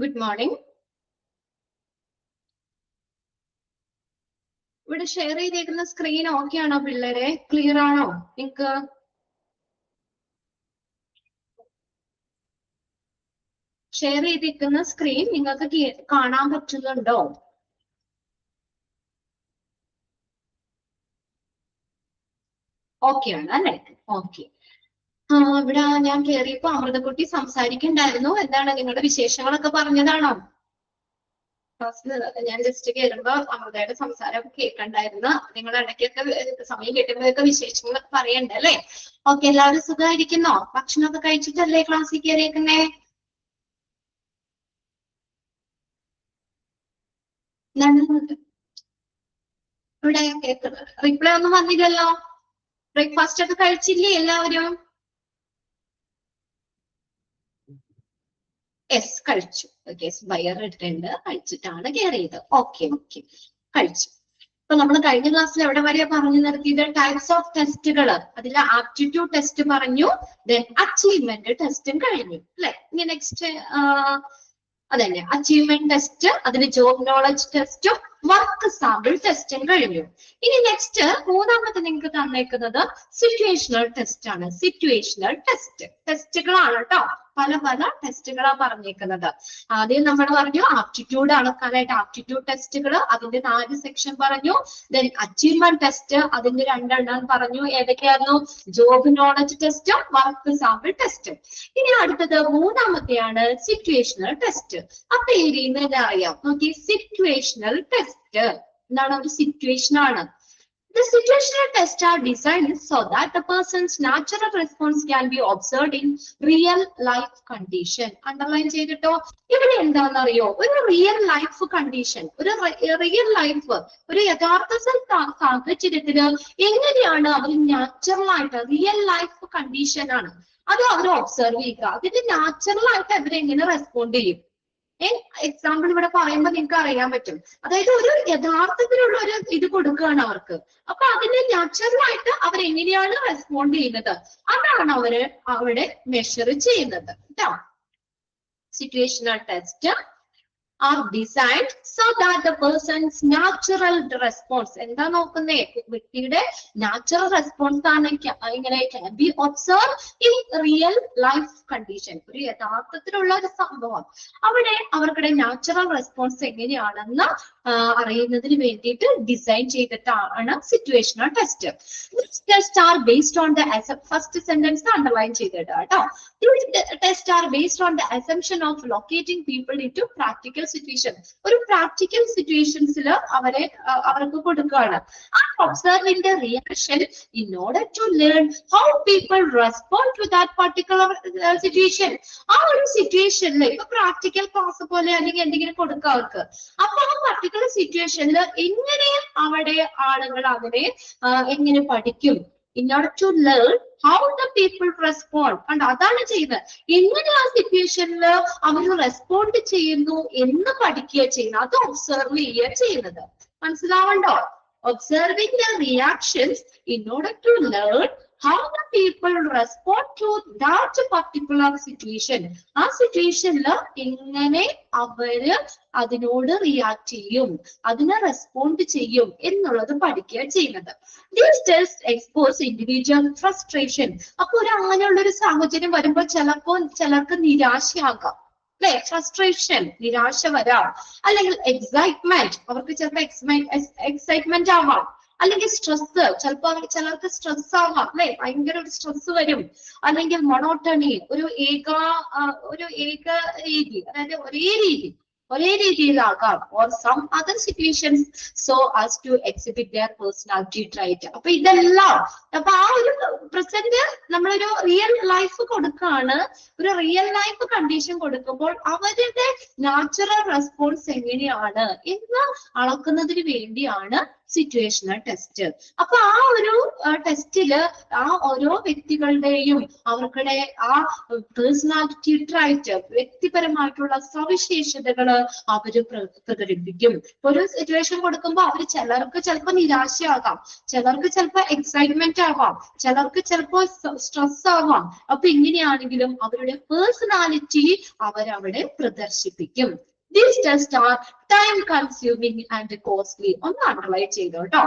Good morning. ഇവിടെ share ചെയ്തേക്കുന്ന screen okay ആണോ പിള്ളേരെ? ക്ലിയർ ആണോ നിങ്ങൾക്ക്? ഷെയർ ചെയ്തേക്കുന്ന സ്ക്രീൻ നിങ്ങൾക്ക് കാണാൻ പറ്റുന്നുണ്ടോ? ഓക്കെ ആണ് അല്ലേ? ഓക്കെ. ഇവിടെ ഞാൻ കയറിയപ്പോ അമൃതക്കുട്ടി സംസാരിക്കണ്ടായിരുന്നു. എന്താണ് നിങ്ങളുടെ വിശേഷങ്ങളൊക്കെ പറഞ്ഞതാണോ? ഞാൻ ജസ്റ്റ് കയറുമ്പോ അമൃതയുടെ സംസാരം കേൾക്കണ്ടായിരുന്നു. നിങ്ങൾ ഇടയ്ക്കൊക്കെ സമയം കിട്ടുമ്പോഴൊക്കെ വിശേഷങ്ങളൊക്കെ പറയണ്ടേ അല്ലേ? ഓക്കെ, എല്ലാവരും സുഖമായിരിക്കുന്നോ? ഭക്ഷണമൊക്കെ കഴിച്ചിട്ടല്ലേ ക്ലാസ്സിൽ കയറിയേക്കുന്നേ? ഇവിടെ റിപ്ലൈ ഒന്നും വന്നില്ലല്ലോ. ബ്രേക്ക്ഫാസ്റ്റ് ഒക്കെ കഴിച്ചില്ലേ എല്ലാവരും? യെസ്, കഴിച്ചു. വയറിട്ടുണ്ട്, കഴിച്ചിട്ടാണ് കയറിയത്. ഓക്കെ ഓക്കെ, കഴിച്ചു. അപ്പൊ നമ്മൾ കഴിഞ്ഞ ക്ലാസ്സിൽ എവിടെ വരെയാ പറഞ്ഞു നിർത്തിയത്? ടൈപ്സ് ഓഫ് ടെസ്റ്റുകൾ. അതിൽ ആപ്റ്റിറ്റ്യൂഡ് ടെസ്റ്റ് പറഞ്ഞു, ദെൻ അച്ചീവ്മെന്റ് ടെസ്റ്റും കഴിഞ്ഞു അല്ലെ? ഇനി നെക്സ്റ്റ് അതന്നെ അച്ചീവ്മെന്റ് ടെസ്റ്റ്, അതിന് ജോബ് നോളജ് ടെസ്റ്റും വർക്ക് സാമ്പിൾ ടെസ്റ്റും കഴിഞ്ഞു. ഇനി നെക്സ്റ്റ് മൂന്നാമത്തെ നിങ്ങൾക്ക് തന്നേക്കുന്നത് സിറ്റുവേഷണൽ ടെസ്റ്റ് ആണ്. സിറ്റുവേഷണൽ ടെസ്റ്റുകളാണ് കേട്ടോ. പല പല ടെസ്റ്റുകളാ പറഞ്ഞേക്കുന്നത്. ആദ്യം നമ്മൾ പറഞ്ഞു ആപ്റ്റിറ്റ്യൂഡ് ആണ്. ആപ്റ്റിറ്റ്യൂഡ് ടെസ്റ്റുകൾ, അതിന്റെ 4 സെക്ഷൻ പറഞ്ഞു. ദെൻ അച്ചീവ്മെന്റ് ടെസ്റ്റ്, അതിന്റെ 2 പറഞ്ഞു. ഏതൊക്കെയായിരുന്നു? ജോബ് നോളജ് ടെസ്റ്റും വർക്ക് സാമ്പിൾ ടെസ്റ്റും. ഇനി അടുത്തത് മൂന്നാമത്തെയാണ് സിറ്റുവേഷണൽ ടെസ്റ്റ്. ആ പേരിൽ നിന്ന് അറിയാം. നോക്കി, സിറ്റുവേഷണൽ ടെസ്റ്റ് എന്താണ്? ഒരു സിറ്റുവേഷൻ ആണ്. The situational tests are designed so that the person's natural response can be observed in real life condition. Underline ചെയ്തിട്ടോ. ഇവിടെ എന്താണെന്നറിയോ? ഒരു റിയൽ ലൈഫ് കണ്ടീഷൻ, ഒരു റിയൽ ലൈഫ്, ഒരു യഥാർത്ഥ സാഹചര്യത്തില് എങ്ങനെയാണ് അവർ നാച്ചുറൽ ആയിട്ട്, റിയൽ ലൈഫ് കണ്ടീഷൻ ആണ് അത് അവർ ഒബ്സർവ് ചെയ്യുക. അതിന് നാച്ചുറൽ ആയിട്ട് അവരെങ്ങനെ റെസ്പോണ്ട് ചെയ്യും? എക്സാമ്പിൾ ഇവിടെ പറയുമ്പോൾ നിങ്ങൾക്ക് അറിയാൻ പറ്റും. അതായത് ഒരു യഥാർത്ഥത്തിലുള്ള ഒരു ഇത് കൊടുക്കുകയാണ് അവർക്ക്. അപ്പൊ അതിന് നാച്ചുറൽ ആയിട്ട് അവരെങ്ങനെയാണ് റെസ്പോണ്ട് ചെയ്യുന്നത്, അതാണ് അവര് അവിടെ മെഷർ ചെയ്യുന്നത് കേട്ടോ. Situational test are designed so that the person's natural response, എന്താ നോക്കുന്നേ? വ്യക്തിയുടെ നാച്ചുറൽ റെസ്പോൺസ് ആണ് ഇങ്ങനെ can be observed in real life condition. ഒരു യഥാർത്ഥത്തിലുള്ള ഒരു സംഭവം അവിടെ അവർക്കിടെ നാച്ചുറൽ റെസ്പോൺസ് എങ്ങനെയാണെന്ന് അറിയുന്നതിന് വേണ്ടിയിട്ട് ഡിസൈൻ ചെയ്തിട്ടാണ് situational test. Test are based on the first sentence underline ചെയ്തിട്ട് കേട്ടോ. Test are based on the assumption of locating people in to practical situation. ഒരു പ്രാക്ടിക്കൽ സിറ്റുവേഷൻസിൽ അവർക്ക് കൊടുക്കുകയാണ്. Observing the reaction in order to learn how people respond to that particular situation. ആ ഒരു സിറ്റുവേഷനിൽ ഇപ്പൊ പ്രാക്ടിക്കൽ ക്ലാസ് പോലെ അല്ലെങ്കിൽ എന്തെങ്കിലും കൊടുക്കുക അവർക്ക്. അപ്പൊ ആ പർട്ടിക്കുലർ സിറ്റുവേഷനിൽ എങ്ങനെ അവിടെ ആളുകൾ അതിനെ എങ്ങനെ പഠിക്കും? in order to learn how the people respond. And അതാണ് ചെയ്യുന്നത്. എങ്ങനെ ആ സിറ്റുവേഷനിൽ അവർ റെസ്പോണ്ട് ചെയ്യുന്നു എന്ന് പഠിക്കുക ചെയ്യുന്നത്, അത് ഒബ്സർവ് ചെയ്യുക ചെയ്യുന്നത്. മനസ്സിലാവണ്ടോ? Observing the reactions in order to learn how the people respond to that particular situation. ആ സിറ്റുവേഷനിൽ എങ്ങനെ അവര് അതിനോട് റിയാക്ട് ചെയ്യും, അതിനെ റെസ്പോണ്ട് ചെയ്യും എന്നുള്ളത് പഠിക്കുക ചെയ്യുന്നത്. These tests expose individual frustration. അപ്പൊ അങ്ങനെയുള്ള ഒരു സാഹചര്യം വരുമ്പോൾ ചിലർക്ക് നിരാശയാകാം അല്ലെ? ഫ്രസ്ട്രേഷൻ, നിരാശ വരാം. അല്ലെങ്കിൽ എക്സൈറ്റ്മെന്റ്, അവർക്ക് ചിലപ്പോൾ എക്സൈറ്റ്മെന്റ് ആവാം. അല്ലെങ്കിൽ സ്ട്രെസ്, ചിലർക്ക് സ്ട്രെസ് ആവാം അല്ലെ? ഭയങ്കര ഒരു സ്ട്രെസ് വരും. അല്ലെങ്കിൽ മൊണോട്ടണി, ഒരു ഏക രീതി, അതായത് ഒരേ രീതിയിലാകാം. or some other situations so as to exhibit their personality trait. അപ്പൊ ഇതെല്ലാം, അപ്പൊ ആ ഒരു പ്രസന്റ് നമ്മളൊരു റിയൽ ലൈഫ് കൊടുക്കുകയാണ്. ഒരു റിയൽ ലൈഫ് കണ്ടീഷൻ കൊടുക്കുമ്പോൾ അവരുടെ നാച്ചുറൽ റെസ്പോൺസ് എങ്ങനെയാണ് എന്ന് അളക്കുന്നതിന് വേണ്ടിയാണ് സിറ്റുവേഷണൽ ടെസ്റ്റ്. അപ്പൊ ആ ഒരു ടെസ്റ്റില് ആ ഓരോ വ്യക്തികളുടെയും അവരുടെ ആ പേഴ്സണാലിറ്റി ട്രൈറ്റ്, വ്യക്തിപരമായിട്ടുള്ള സവിശേഷതകള് അവര് പ്രകടിപ്പിക്കും. ഒരു സിറ്റുവേഷൻ കൊടുക്കുമ്പോൾ അവര് ചിലർക്ക് ചിലപ്പോൾ നിരാശയാകാം, ചിലർക്ക് ചിലപ്പോൾ എക്സൈറ്റ്മെന്റ് ആവാം, ചിലർക്ക് ചിലപ്പോൾ സ്ട്രെസ് ആവാം. അപ്പൊ ഇങ്ങനെയാണെങ്കിലും അവരുടെ പേഴ്സണാലിറ്റി അവരവിടെ പ്രദർശിപ്പിക്കും. These tests are time consuming and costly. ഒന്ന് അണ്ടർലൈൻ ചെയ്തോ കേട്ടോ.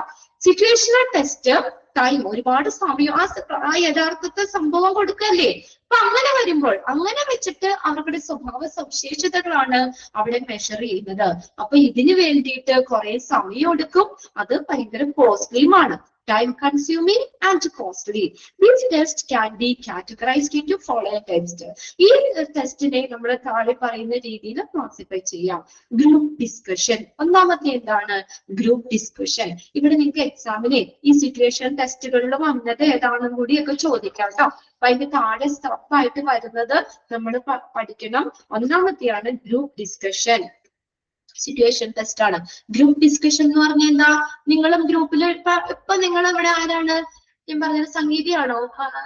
സിറ്റുവേഷണൽ ടെസ്റ്റ് ടൈം, ഒരുപാട് സമയം ആ യഥാർത്ഥത്തെ സംഭവം കൊടുക്കല്ലേ. അപ്പൊ അങ്ങനെ വരുമ്പോൾ അങ്ങനെ വെച്ചിട്ട് അവരുടെ സ്വഭാവ സവിശേഷതകളാണ് അവിടെ മെഷർ ചെയ്യുന്നത്. അപ്പൊ ഇതിനു വേണ്ടിയിട്ട് കുറെ സമയം എടുക്കും, അത് ഭയങ്കര കോസ്റ്റ്ലിയുമാണ്. Time consuming and costly. These tests can be categorized into following tests. ഈ ടെസ്റ്റിനെ നമ്മൾ താഴെ പറയുന്ന രീതിയിൽ ക്ലാസിഫൈ ചെയ്യാം. Group discussion. ഒന്നാമത്തെ എന്താണ്? Group discussion. ഇവിടെ നിങ്ങൾക്ക് എക്സാമിന് ഈ സിറ്റുവേഷൻ ടെസ്റ്റുകളിൽ വന്നത് ഏതാണെന്ന് കൂടിയൊക്കെ ചോദിക്കാം കേട്ടോ. അപ്പൊ അതിന്റെ താഴെ സ്റ്റെപ്പായിട്ട് വരുന്നത് നമ്മൾ പഠിക്കണം. ഒന്നാമത്തെയാണ് ഗ്രൂപ്പ് ഡിസ്കഷൻ. സിറ്റുവേഷൻ ടെസ്റ്റ് ആണ്. ഗ്രൂപ്പ് ഡിസ്കഷൻ എന്ന് പറഞ്ഞാൽ എന്താ? നിങ്ങളും ഗ്രൂപ്പിൽ ഇപ്പൊ നിങ്ങൾ ഇവിടെ ആരാണ്? ഞാൻ പറഞ്ഞത് സംഗീതയാണോ?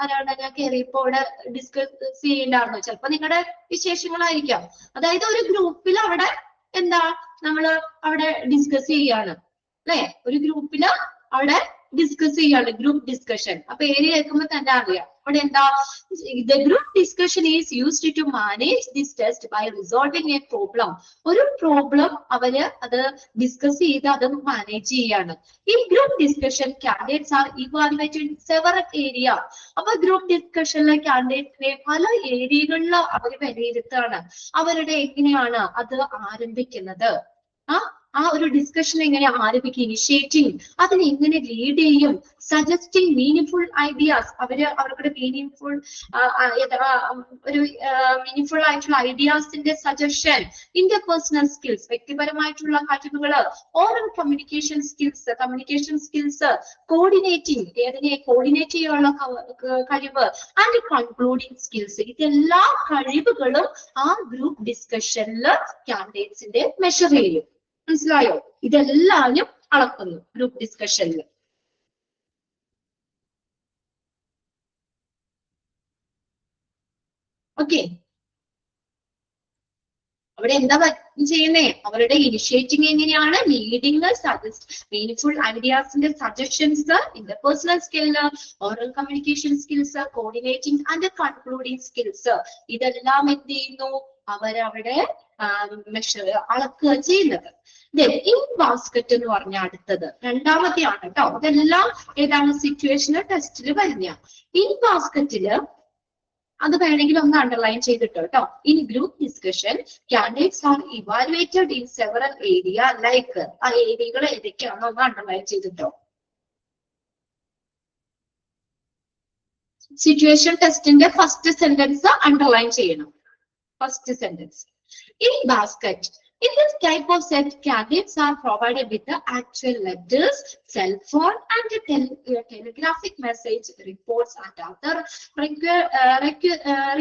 ആരാണ്? ഞാൻ കയറിയപ്പോ ഇവിടെ ഡിസ്കസ് ചെയ്യണ്ടായിരുന്നോ? ചിലപ്പോ നിങ്ങളുടെ വിശേഷങ്ങളായിരിക്കാം. അതായത് ഒരു ഗ്രൂപ്പിൽ അവിടെ എന്താ നമ്മള് അവിടെ ഡിസ്കസ് ചെയ്യാണ് അല്ലെ? ഒരു ഗ്രൂപ്പില് അവിടെ ഡിസ്കസ് ചെയ്യാണ്, ഗ്രൂപ്പ് ഡിസ്കഷൻ. അപ്പൊ ഏരിയ കേൾക്കുമ്പോ തന്നെ അറിയാം അവിടെ എന്താ? The group discussion is used to manage this test by resolving a problem. ഒരു പ്രോബ്ലം അവര് അത് ഡിസ്കസ് ചെയ്ത് അത് മാനേജ് ചെയ്യാണ്. ഈ group discussion candidates are evaluated in several areas. അപ്പൊ ഗ്രൂപ്പ് ഡിസ്കഷനിലെ കാൻഡിഡേറ്റിനെ പല ഏരിയകളിൽ അവര് വിലയിരുത്താണ്. അവരുടെ എങ്ങനെയാണ് അത് ആരംഭിക്കുന്നത്, ആ ഒരു ഡിസ്കഷൻ എങ്ങനെ ആരംഭിക്കും, ഇനിഷ്യേറ്റിംഗ്, അതിനെ എങ്ങനെ ലീഡ് ചെയ്യും, സജസ്റ്റിംഗ് മീനിങ്ഫുൾ ഐഡിയാസ്, അവരുടെ മീനിങ്ഫുൾ ഒരു മീനിങ്ഫുൾ ആയിട്ടുള്ള ഐഡിയാസിന്റെ സജഷൻ, ഇന്റർപേഴ്സണൽ സ്കിൽസ്, വ്യക്തിപരമായിട്ടുള്ള കഴിവുകള്, ഓറൽ കമ്മ്യൂണിക്കേഷൻ സ്കിൽസ്, കോർഡിനേറ്റിംഗ്, ഏതിനെ കോർഡിനേറ്റ് ചെയ്യാനുള്ള കഴിവ്, ആൻഡ് കൺക്ലൂഡിംഗ് സ്കിൽസ്. ഇതെല്ലാ കഴിവുകളും ആ ഗ്രൂപ്പ് ഡിസ്കഷനിൽ കാൻഡിഡേറ്റ്സിന്റെ മെഷർ ചെയ്യും. മനസ്സിലായോ? ഇതെല്ലാവരും അളക്കുന്നു ഗ്രൂപ്പ് ഡിസ്കഷനിൽ. ഓക്കെ, അവിടെ എന്താ ചെയ്യുന്നേ? അവരുടെ ഇനിഷ്യേറ്റിംഗ് എങ്ങനെയാണ്, ലീഡിങ്, മീനിങ്ഫുൾ ഐഡിയാസിന്റെ suggestions, interpersonal skill, oral communication skills, coordinating and concluding skills. ഇതെല്ലാം എന്ത് ചെയ്യുന്നു? അവരവിടെ അളക്കുക ചെയ്യുന്നത്. ഇൻ ബാസ്കറ്റ് എന്ന് പറഞ്ഞ അടുത്തത് രണ്ടാമത്തെയാണ് കേട്ടോ. ഇതെല്ലാം ഏതാണ്? സിറ്റുവേഷണൽ ടെസ്റ്റിൽ വരുന്ന. ഇൻ ബാസ്കറ്റില് അത് വേണമെങ്കിൽ ഒന്ന് അണ്ടർലൈൻ ചെയ്തിട്ടോ കേട്ടോ. In group discussion candidates are evaluated in several area like. ആ ഏരിയകൾ ഏതൊക്കെയാണോ ഒന്ന് അണ്ടർലൈൻ ചെയ്തിട്ടോ. സിറ്റുവേഷൻ ടെസ്റ്റിന്റെ ഫസ്റ്റ് സെന്റൻസ് അണ്ടർലൈൻ ചെയ്യണം. First sentence. In basket. In this type of set, candidates are provided with the actual letters, cell phone, and telegraphic message reports and other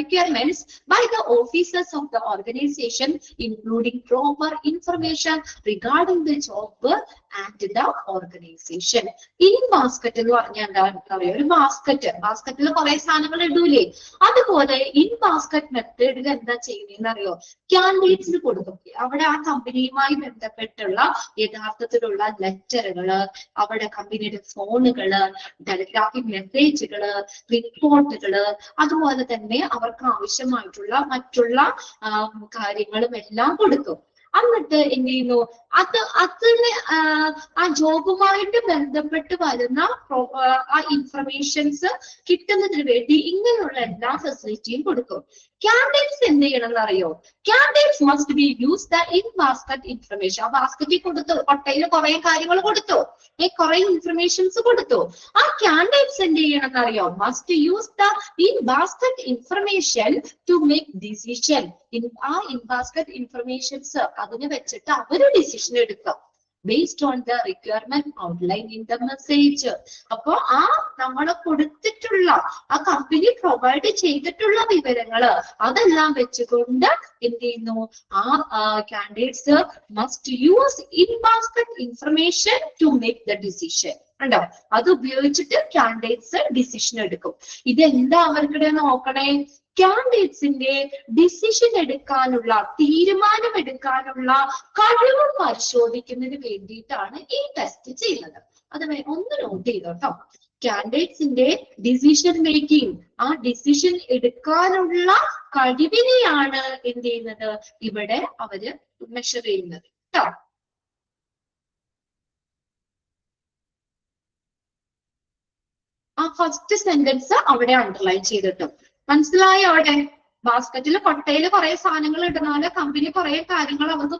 requirements by the officers of the organization, including proper information regarding the job and the organization. In basket എന്ന് പറഞ്ഞാൽ എന്താ പറയുക? ഒരു ബാസ്കറ്റിൽ കുറെ സാധനങ്ങൾ ഇടൂലേ? അതുപോലെ in basket മെത്തേഡിൽ എന്താ ചെയ്യുന്നതെന്ന് അറിയോ? കാൻഡിഡേറ്റ്സിന് കൊടുക്കും. അവിടെ ആ കമ്പനിയുമായി ബന്ധപ്പെട്ടുള്ള യഥാർത്ഥത്തിലുള്ള ലെറ്ററുകള്, അവിടെ കമ്പനിയുടെ ഫോണുകള്, ടെലിഗ്രാഫിക് മെസ്സേജുകള്, റിപ്പോർട്ടുകള്, അതുപോലെ തന്നെ അവർക്ക് ആവശ്യമായിട്ടുള്ള മറ്റുള്ള കാര്യങ്ങളും എല്ലാം കൊടുക്കും. എന്നിട്ട് എന്ത് ചെയ്യുന്നു? അതിന് ആ ജോബുമായിട്ട് ബന്ധപ്പെട്ട് വരുന്ന ആ ഇൻഫർമേഷൻസ് കിട്ടുന്നതിന് വേണ്ടി ഇങ്ങനെയുള്ള എല്ലാ ഫെസിലിറ്റിയും കൊടുക്കും. കാൻഡിഡേറ്റ്സ് എന്ത് ചെയ്യണം എന്നറിയോ? Candidates must be use the in basket information. ആ ബാസ്കറ്റിൽ കൊടുത്തു, കൊട്ടയിൽ കുറെ കാര്യങ്ങൾ കൊടുത്തു, കുറെ ഇൻഫർമേഷൻസ് കൊടുത്തു. ആ കാൻഡിഡേറ്റ്സ് എന്ത് ചെയ്യണം എന്നറിയോ? Must use the in basket information to make decision. ആ ഇൻ ബാസ്കറ്റ് ഇൻഫർമേഷൻസ് അതിന് വെച്ചിട്ട് അവര് ഡിസിഷൻ എടുക്കും. based on the requirement outlined in the message. അപ്പോ ആ നമ്മൾ കൊടുത്തിട്ടുള്ള ആ കമ്പനി പ്രൊവൈഡ് ചെയ്തിട്ടുള്ള വിവരങ്ങള് അതെല്ലാം വെച്ചുകൊണ്ട് എന്ത് ചെയ്യുന്നു, ആ candidates must use in basket information to make the decision. ഉണ്ടോ? അത് ഉപയോഗിച്ചിട്ട് കാൻഡിഡേറ്റ്സ് ഡിസിഷൻ എടുക്കും. ഇതെന്താ അവർക്കിടെ നോക്കണേ? കാൻഡിഡേറ്റ്സിന്റെ ഡിസിഷൻ എടുക്കാനുള്ള, തീരുമാനം എടുക്കാനുള്ള കഴിവ് പരിശോധിക്കുന്നതിന് വേണ്ടിയിട്ടാണ് ഈ ടെസ്റ്റ് ചെയ്യുന്നത്. അത് ഒന്ന് നോട്ട് ചെയ്തോട്ടോ. കാൻഡിഡേറ്റ്സിന്റെ ഡിസിഷൻ മേക്കിംഗ്, ആ ഡിസിഷൻ എടുക്കാനുള്ള കഴിവിനെയാണ് എന്ത് ചെയ്യുന്നത്, ഇവിടെ അവര് മെഷർ ചെയ്യുന്നത് കേട്ടോ. ആ ഫസ്റ്റ് സെന്റൻസ് അവിടെ അണ്ടർലൈൻ ചെയ്തിട്ടും മനസ്സിലായോ? അവിടെ ബാസ്ക്കറ്റിൽ കൊട്ടയിൽ കുറെ സാധനങ്ങൾ ഇടുന്ന പോലെ കമ്പനി കുറെ കാര്യങ്ങൾ അവർക്ക്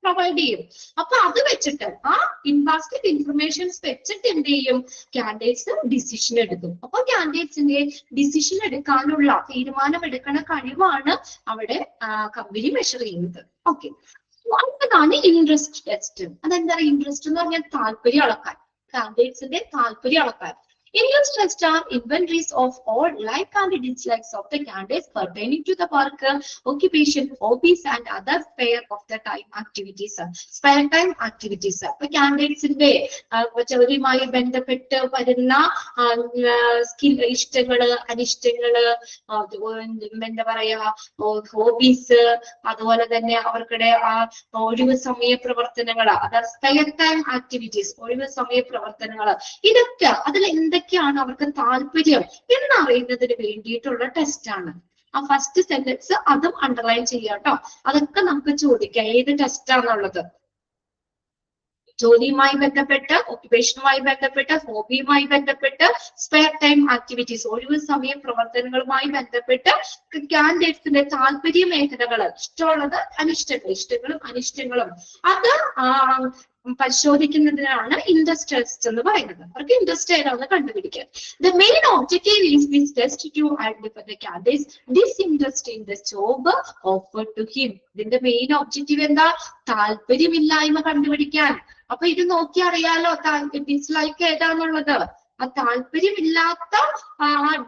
പ്രൊവൈഡ് ചെയ്യും. അപ്പൊ അത് വെച്ചിട്ട് ആ ഇൻ ബാസ്ക്കറ്റ് ഇൻഫർമേഷൻസ് വെച്ചിട്ട് എന്ത് ചെയ്യും, കാൻഡിഡേറ്റ്സ് ഡിസിഷൻ എടുക്കും. അപ്പൊ കാൻഡിഡേറ്റ്സിന്റെ ഡിസിഷൻ എടുക്കാനുള്ള, തീരുമാനം എടുക്കുന്ന കഴിവാണ് അവിടെ കമ്പനി മെഷർ ചെയ്യുന്നത്. ഓക്കെ, അടുത്തതാണ് ഇൻട്രസ്റ്റ് ടെസ്റ്റ്. അതെന്താ ഇൻട്രസ്റ്റ് എന്ന് പറഞ്ഞാൽ താല്പര്യം അളക്കാൻ, കാൻഡിഡേറ്റ്സിന്റെ താല്പര്യം അളക്കാൻ. Interest tests are inventories of all like and dislikes of the candidates pertaining to the work, occupation, hobbies and other spare of the time activities. Spare time activities. അപ്പൊ കാൻഡിഡേറ്റ്സിന്റെ ജോലിയുമായി ബന്ധപ്പെട്ട് വരുന്ന സ്കിൽ, ഇഷ്ടങ്ങള്, അനിഷ്ടങ്ങള്, എന്താ പറയാ, ഹോബീസ്, അതുപോലെ തന്നെ അവർക്കിടെ ആ ഒഴിവ് സമയ പ്രവർത്തനങ്ങള്, അതായത് സ്പെയർ ടൈം ആക്ടിവിറ്റീസ്, ഒഴിവ് സമയ പ്രവർത്തനങ്ങള്, ഇതൊക്കെ അതിൽ എന്തൊക്കെയാണ് അവർക്ക് താല്പര്യം എന്നറിയുന്നതിന് വേണ്ടിയിട്ടുള്ള ടെസ്റ്റ് ആണ്. ആ ഫസ്റ്റ് സെന്റൻസ് അതും അണ്ടർലൈൻ ചെയ്യാം കേട്ടോ. അതൊക്കെ നമുക്ക് ചോദിക്കാം ഏത് ടെസ്റ്റ് ആണെന്നുള്ളത്. ജോലിയുമായി ബന്ധപ്പെട്ട്, ഒക്യുപേഷനുമായി ബന്ധപ്പെട്ട്, ഹോബിയുമായി ബന്ധപ്പെട്ട്, സ്പെയർ ടൈം ആക്ടിവിറ്റീസ്, ഒഴിവ് സമയ പ്രവർത്തനങ്ങളുമായി ബന്ധപ്പെട്ട് കാൻഡിഡേറ്റ്സിന്റെ താല്പര്യ മേഖലകൾ, ഇഷ്ടമുള്ളത്, അനിഷ്ടങ്ങൾ, ഇഷ്ടങ്ങളും അനിഷ്ടങ്ങളും അത് പരിശോധിക്കുന്നതിനാണ് ഇൻട്രസ്റ്റ് ടെസ്റ്റ് എന്ന് പറയുന്നത്. അവർക്ക് ഇൻട്രസ്റ്റ് ഏതാണെന്ന് കണ്ടുപിടിക്കാൻ. The main objective is this test to identify the candidate's disinterest in the job offered to him. ഇതിന്റെ മെയിൻ ഒബ്ജക്റ്റീവ് എന്താ? താല്പര്യമില്ലായ്മ കണ്ടുപിടിക്കാൻ. അപ്പൊ ഇത് നോക്കി അറിയാലോ ഡിസ്ലൈക്ക് ഏതാന്നുള്ളത്. ആ താല്പര്യമില്ലാത്ത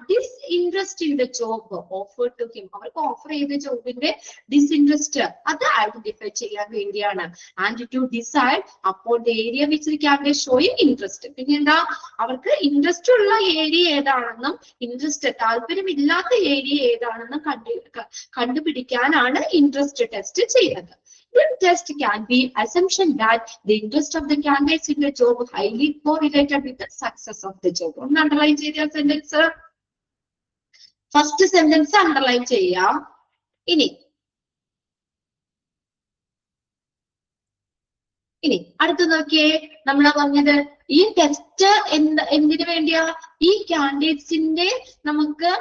disinterest in the job offer to him, അവർക്ക് ഓഫർ ചെയ്ത ജോബിന്റെ ഡിസ്ഇൻട്രസ്റ്റ് അത് ഐഡന്റിഫൈ ചെയ്യാൻ വേണ്ടിയാണ്. ആൻഡ് ടു ഡിസൈഡ് അപ്പോൾ the area which the candidate showing interest. പിന്നെ എന്താ, അവർക്ക് ഇൻട്രസ്റ്റ് ഉള്ള ഏരിയ ഏതാണെന്നും ഇൻട്രസ്റ്റ് താല്പര്യമില്ലാത്ത ഏരിയ ഏതാണെന്നും കണ്ടുപിടിക്കാനാണ് ഇൻട്രസ്റ്റ് ടെസ്റ്റ് ചെയ്യുന്നത്. This test can be assumption that the interest of the candidates in the job highly correlated with the success of the job. ഒന്ന് അണ്ടർലൈൻ ചെയ്ത സെന്റൻസ്, ഫസ്റ്റ് സെന്റൻസ് അണ്ടർലൈൻ ചെയ്യാം. ഇനി അടുത്ത് നോക്കിയേ, നമ്മൾ പറഞ്ഞത് ഈ ടെസ്റ്റ് എന്തിനു വേണ്ടിയാ? ഈ കാൻഡിഡേറ്റ്സിന്റെ നമുക്ക്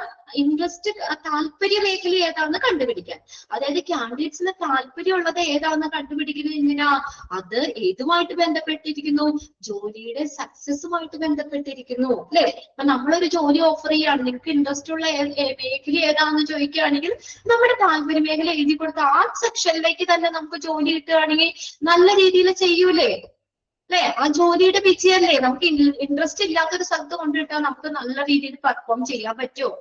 ഇൻട്രസ്റ്റ്, താല്പര്യ മേഖല ഏതാണെന്ന് കണ്ടുപിടിക്കാൻ. അതായത് കാൻഡിഡേറ്റ്സിന് താല്പര്യമുള്ളത് ഏതാണെന്ന് കണ്ടുപിടിക്കുന്നത് എന്തിനാ? അത് ഏതുമായിട്ട് ബന്ധപ്പെട്ടിരിക്കുന്നു? ജോലിയുടെ സക്സസുമായിട്ട് ബന്ധപ്പെട്ടിരിക്കുന്നു അല്ലെ? അപ്പൊ നമ്മളൊരു ജോലി ഓഫർ ചെയ്യാണ്, നിങ്ങൾക്ക് ഇൻട്രസ്റ്റ് ഉള്ള മേഖല ഏതാണെന്ന് ചോദിക്കുകയാണെങ്കിൽ നമ്മുടെ താല്പര്യ മേഖല എഴുതി കൊടുത്ത ആ സെക്ഷനിലേക്ക് തന്നെ നമുക്ക് ജോലി കിട്ടുകയാണെങ്കിൽ നല്ല രീതിയിൽ ചെയ്യൂലേ അല്ലെ? ആ ജോലിയുടെ വിജയല്ലേ? നമുക്ക് ഇൻട്രസ്റ്റ് ഇല്ലാത്തൊരു സ്ഥലത്ത് കൊണ്ടുവിട്ടാൽ നമുക്ക് നല്ല രീതിയിൽ പെർഫോം ചെയ്യാൻ പറ്റുമോ?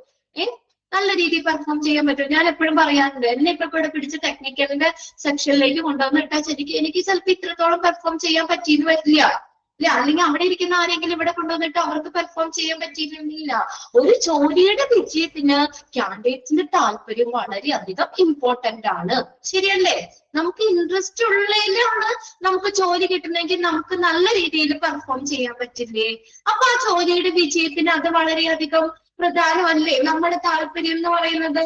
നല്ല രീതിയിൽ പെർഫോം ചെയ്യാൻ പറ്റും. ഞാൻ എപ്പോഴും പറയാറുണ്ട്, എന്നെ ഇപ്പൊ ഇവിടെ പിടിച്ച് ടെക്നിക്കലിന്റെ സെക്ഷനിലേക്ക് കൊണ്ടുവന്നിട്ടാൽ ശരിക്കും എനിക്ക് ചിലപ്പോൾ ഇത്രത്തോളം പെർഫോം ചെയ്യാൻ പറ്റിയെന്ന് വരില്ല അല്ലെ? അല്ലെങ്കിൽ അവിടെ ഇരിക്കുന്ന ആരെങ്കിലും ഇവിടെ കൊണ്ടുവന്നിട്ട് അവർക്ക് പെർഫോം ചെയ്യാൻ പറ്റിയിരുന്നില്ല. ഒരു ജോലിയുടെ വിജയത്തിന് കാൻഡിഡേറ്റ്സിന്റെ താല്പര്യം വളരെയധികം ഇമ്പോർട്ടന്റ് ആണ്. ശരിയല്ലേ? നമുക്ക് ഇൻട്രസ്റ്റ് ഉള്ളതിലാണ് നമുക്ക് ജോലി കിട്ടുന്നെങ്കിൽ നമുക്ക് നല്ല രീതിയിൽ പെർഫോം ചെയ്യാൻ പറ്റില്ലേ? അപ്പൊ ആ ജോലിയുടെ വിജയത്തിന് അത് വളരെയധികം പ്രധാനമല്ലേ? നമ്മുടെ താല്പര്യം എന്ന് പറയുന്നത്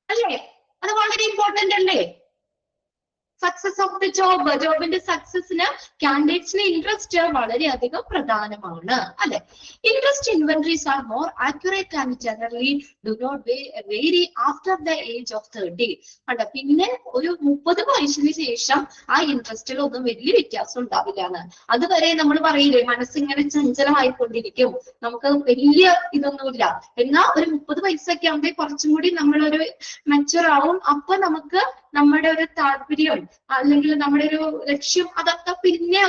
അല്ലേ? അത് വളരെ ഇമ്പോർട്ടന്റ് അല്ലേ? സക്സസ് ഓഫ് ദ ജോബ്, ജോബിന്റെ സക്സസിന് കാൻഡിഡേറ്റ്സിന് ഇൻട്രസ്റ്റ് വളരെയധികം പ്രധാനമാണ് അല്ലെ? Interest inventories are more accurate and generally do not vary after the age of 30. അല്ല, പിന്നെ ഒരു 30 വയസ്സിന് ശേഷം ആ ഇൻട്രസ്റ്റിൽ ഒന്നും വലിയ വ്യത്യാസം ഉണ്ടാവില്ലാണ്. അതുവരെ നമ്മൾ പറയില്ലേ, മനസ്സിങ്ങനെ ചഞ്ചലമായിക്കൊണ്ടിരിക്കും, നമുക്ക് വലിയ ഇതൊന്നുമില്ല. എന്നാൽ ഒരു 30 വയസ്സൊക്കെ ആകുമ്പോൾ കുറച്ചും കൂടി നമ്മളൊരു മെച്ചുവർ ആവും. അപ്പൊ നമുക്ക് നമ്മുടെ ഒരു താല്പര്യം അല്ലെങ്കിൽ നമ്മുടെ ഒരു ലക്ഷ്യം അതൊക്കെ പിന്നെ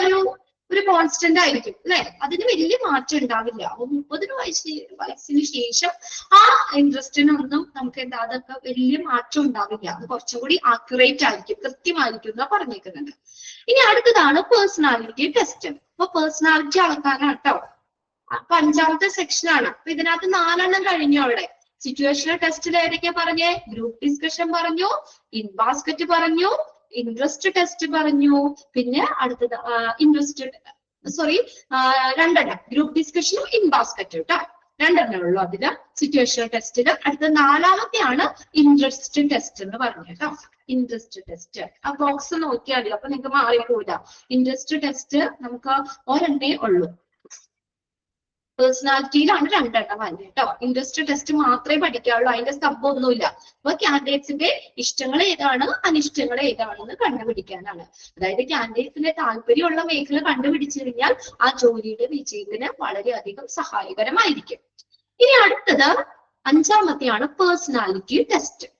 ഒരു കോൺസ്റ്റന്റ് ആയിരിക്കും അല്ലെ. അതിന് വലിയ മാറ്റം ഉണ്ടാവില്ല. അപ്പൊ 30 വയസ്സിന് ശേഷം ആ ഇൻട്രസ്റ്റിനൊന്നും നമുക്ക് എന്താ അതൊക്കെ വലിയ മാറ്റം ഉണ്ടാവില്ല. അത് കുറച്ചും കൂടി ആക്യുറേറ്റ് ആയിരിക്കും, കൃത്യമായിരിക്കും എന്നാ പറഞ്ഞേക്കുന്നുണ്ട്. ഇനി അടുത്തതാണ് പേഴ്സണാലിറ്റി ടെസ്റ്റ്. അപ്പൊ പേഴ്സണാലിറ്റി അളക്കാനാണ് കേട്ടോ. അപ്പൊ 5ാമത്തെ സെക്ഷനാണ്. അപ്പൊ ഇതിനകത്ത് 4 കഴിഞ്ഞു. അവിടെ സിറ്റുവേഷണൽ ടെസ്റ്റിൽ ഏതൊക്കെയാ പറഞ്ഞേ? ഗ്രൂപ്പ് ഡിസ്കഷൻ പറഞ്ഞു, ഇൻ ബാസ്കറ്റ് പറഞ്ഞു, ഇൻട്രസ്റ്റ് ടെസ്റ്റ് പറഞ്ഞു, പിന്നെ അടുത്തത് രണ്ടെണ്ണം, ഗ്രൂപ്പ് ഡിസ്കഷനും ഇൻ ബാസ്കറ്റ് കേട്ടോ, 2 ഉള്ളൂ അതില് സിറ്റുവേഷണൽ ടെസ്റ്റില്. അടുത്ത 4ാമത്തെയാണ് ഇൻട്രസ്റ്റ് ടെസ്റ്റ് എന്ന് പറഞ്ഞു കേട്ടോ. ഇൻട്രസ്റ്റ് ടെസ്റ്റ് ആ ബോക്സ് നോക്കിയാൽ മതി, അപ്പൊ നിങ്ങൾക്ക് മാറിപ്പോയില്ല. ഇൻട്രസ്റ്റ് ടെസ്റ്റ് നമുക്ക് ഒരെണ്ണേ ഉള്ളൂ. പേഴ്സണാലിറ്റിയിലാണ് 2 വന്നത് കേട്ടോ. ഇൻട്രസ്റ്റ് ടെസ്റ്റ് മാത്രമേ പഠിക്കാവുള്ളൂ, അതിന്റെ സംഭവമൊന്നുമില്ല. അപ്പൊ കാൻഡിഡേറ്റ്സിന്റെ ഇഷ്ടങ്ങൾ ഏതാണ്, അനിഷ്ടങ്ങൾ ഏതാണെന്ന് കണ്ടുപിടിക്കാനാണ്. അതായത് കാൻഡിഡേറ്റ്സിന്റെ താല്പര്യമുള്ള മേഖല കണ്ടുപിടിച്ചു കഴിഞ്ഞാൽ ആ ജോലിയുടെ വിജയത്തിന് വളരെയധികം സഹായകരമായിരിക്കും. ഇനി അടുത്തത് 5ാമത്തെയാണ് പേഴ്സണാലിറ്റി ടെസ്റ്റ്.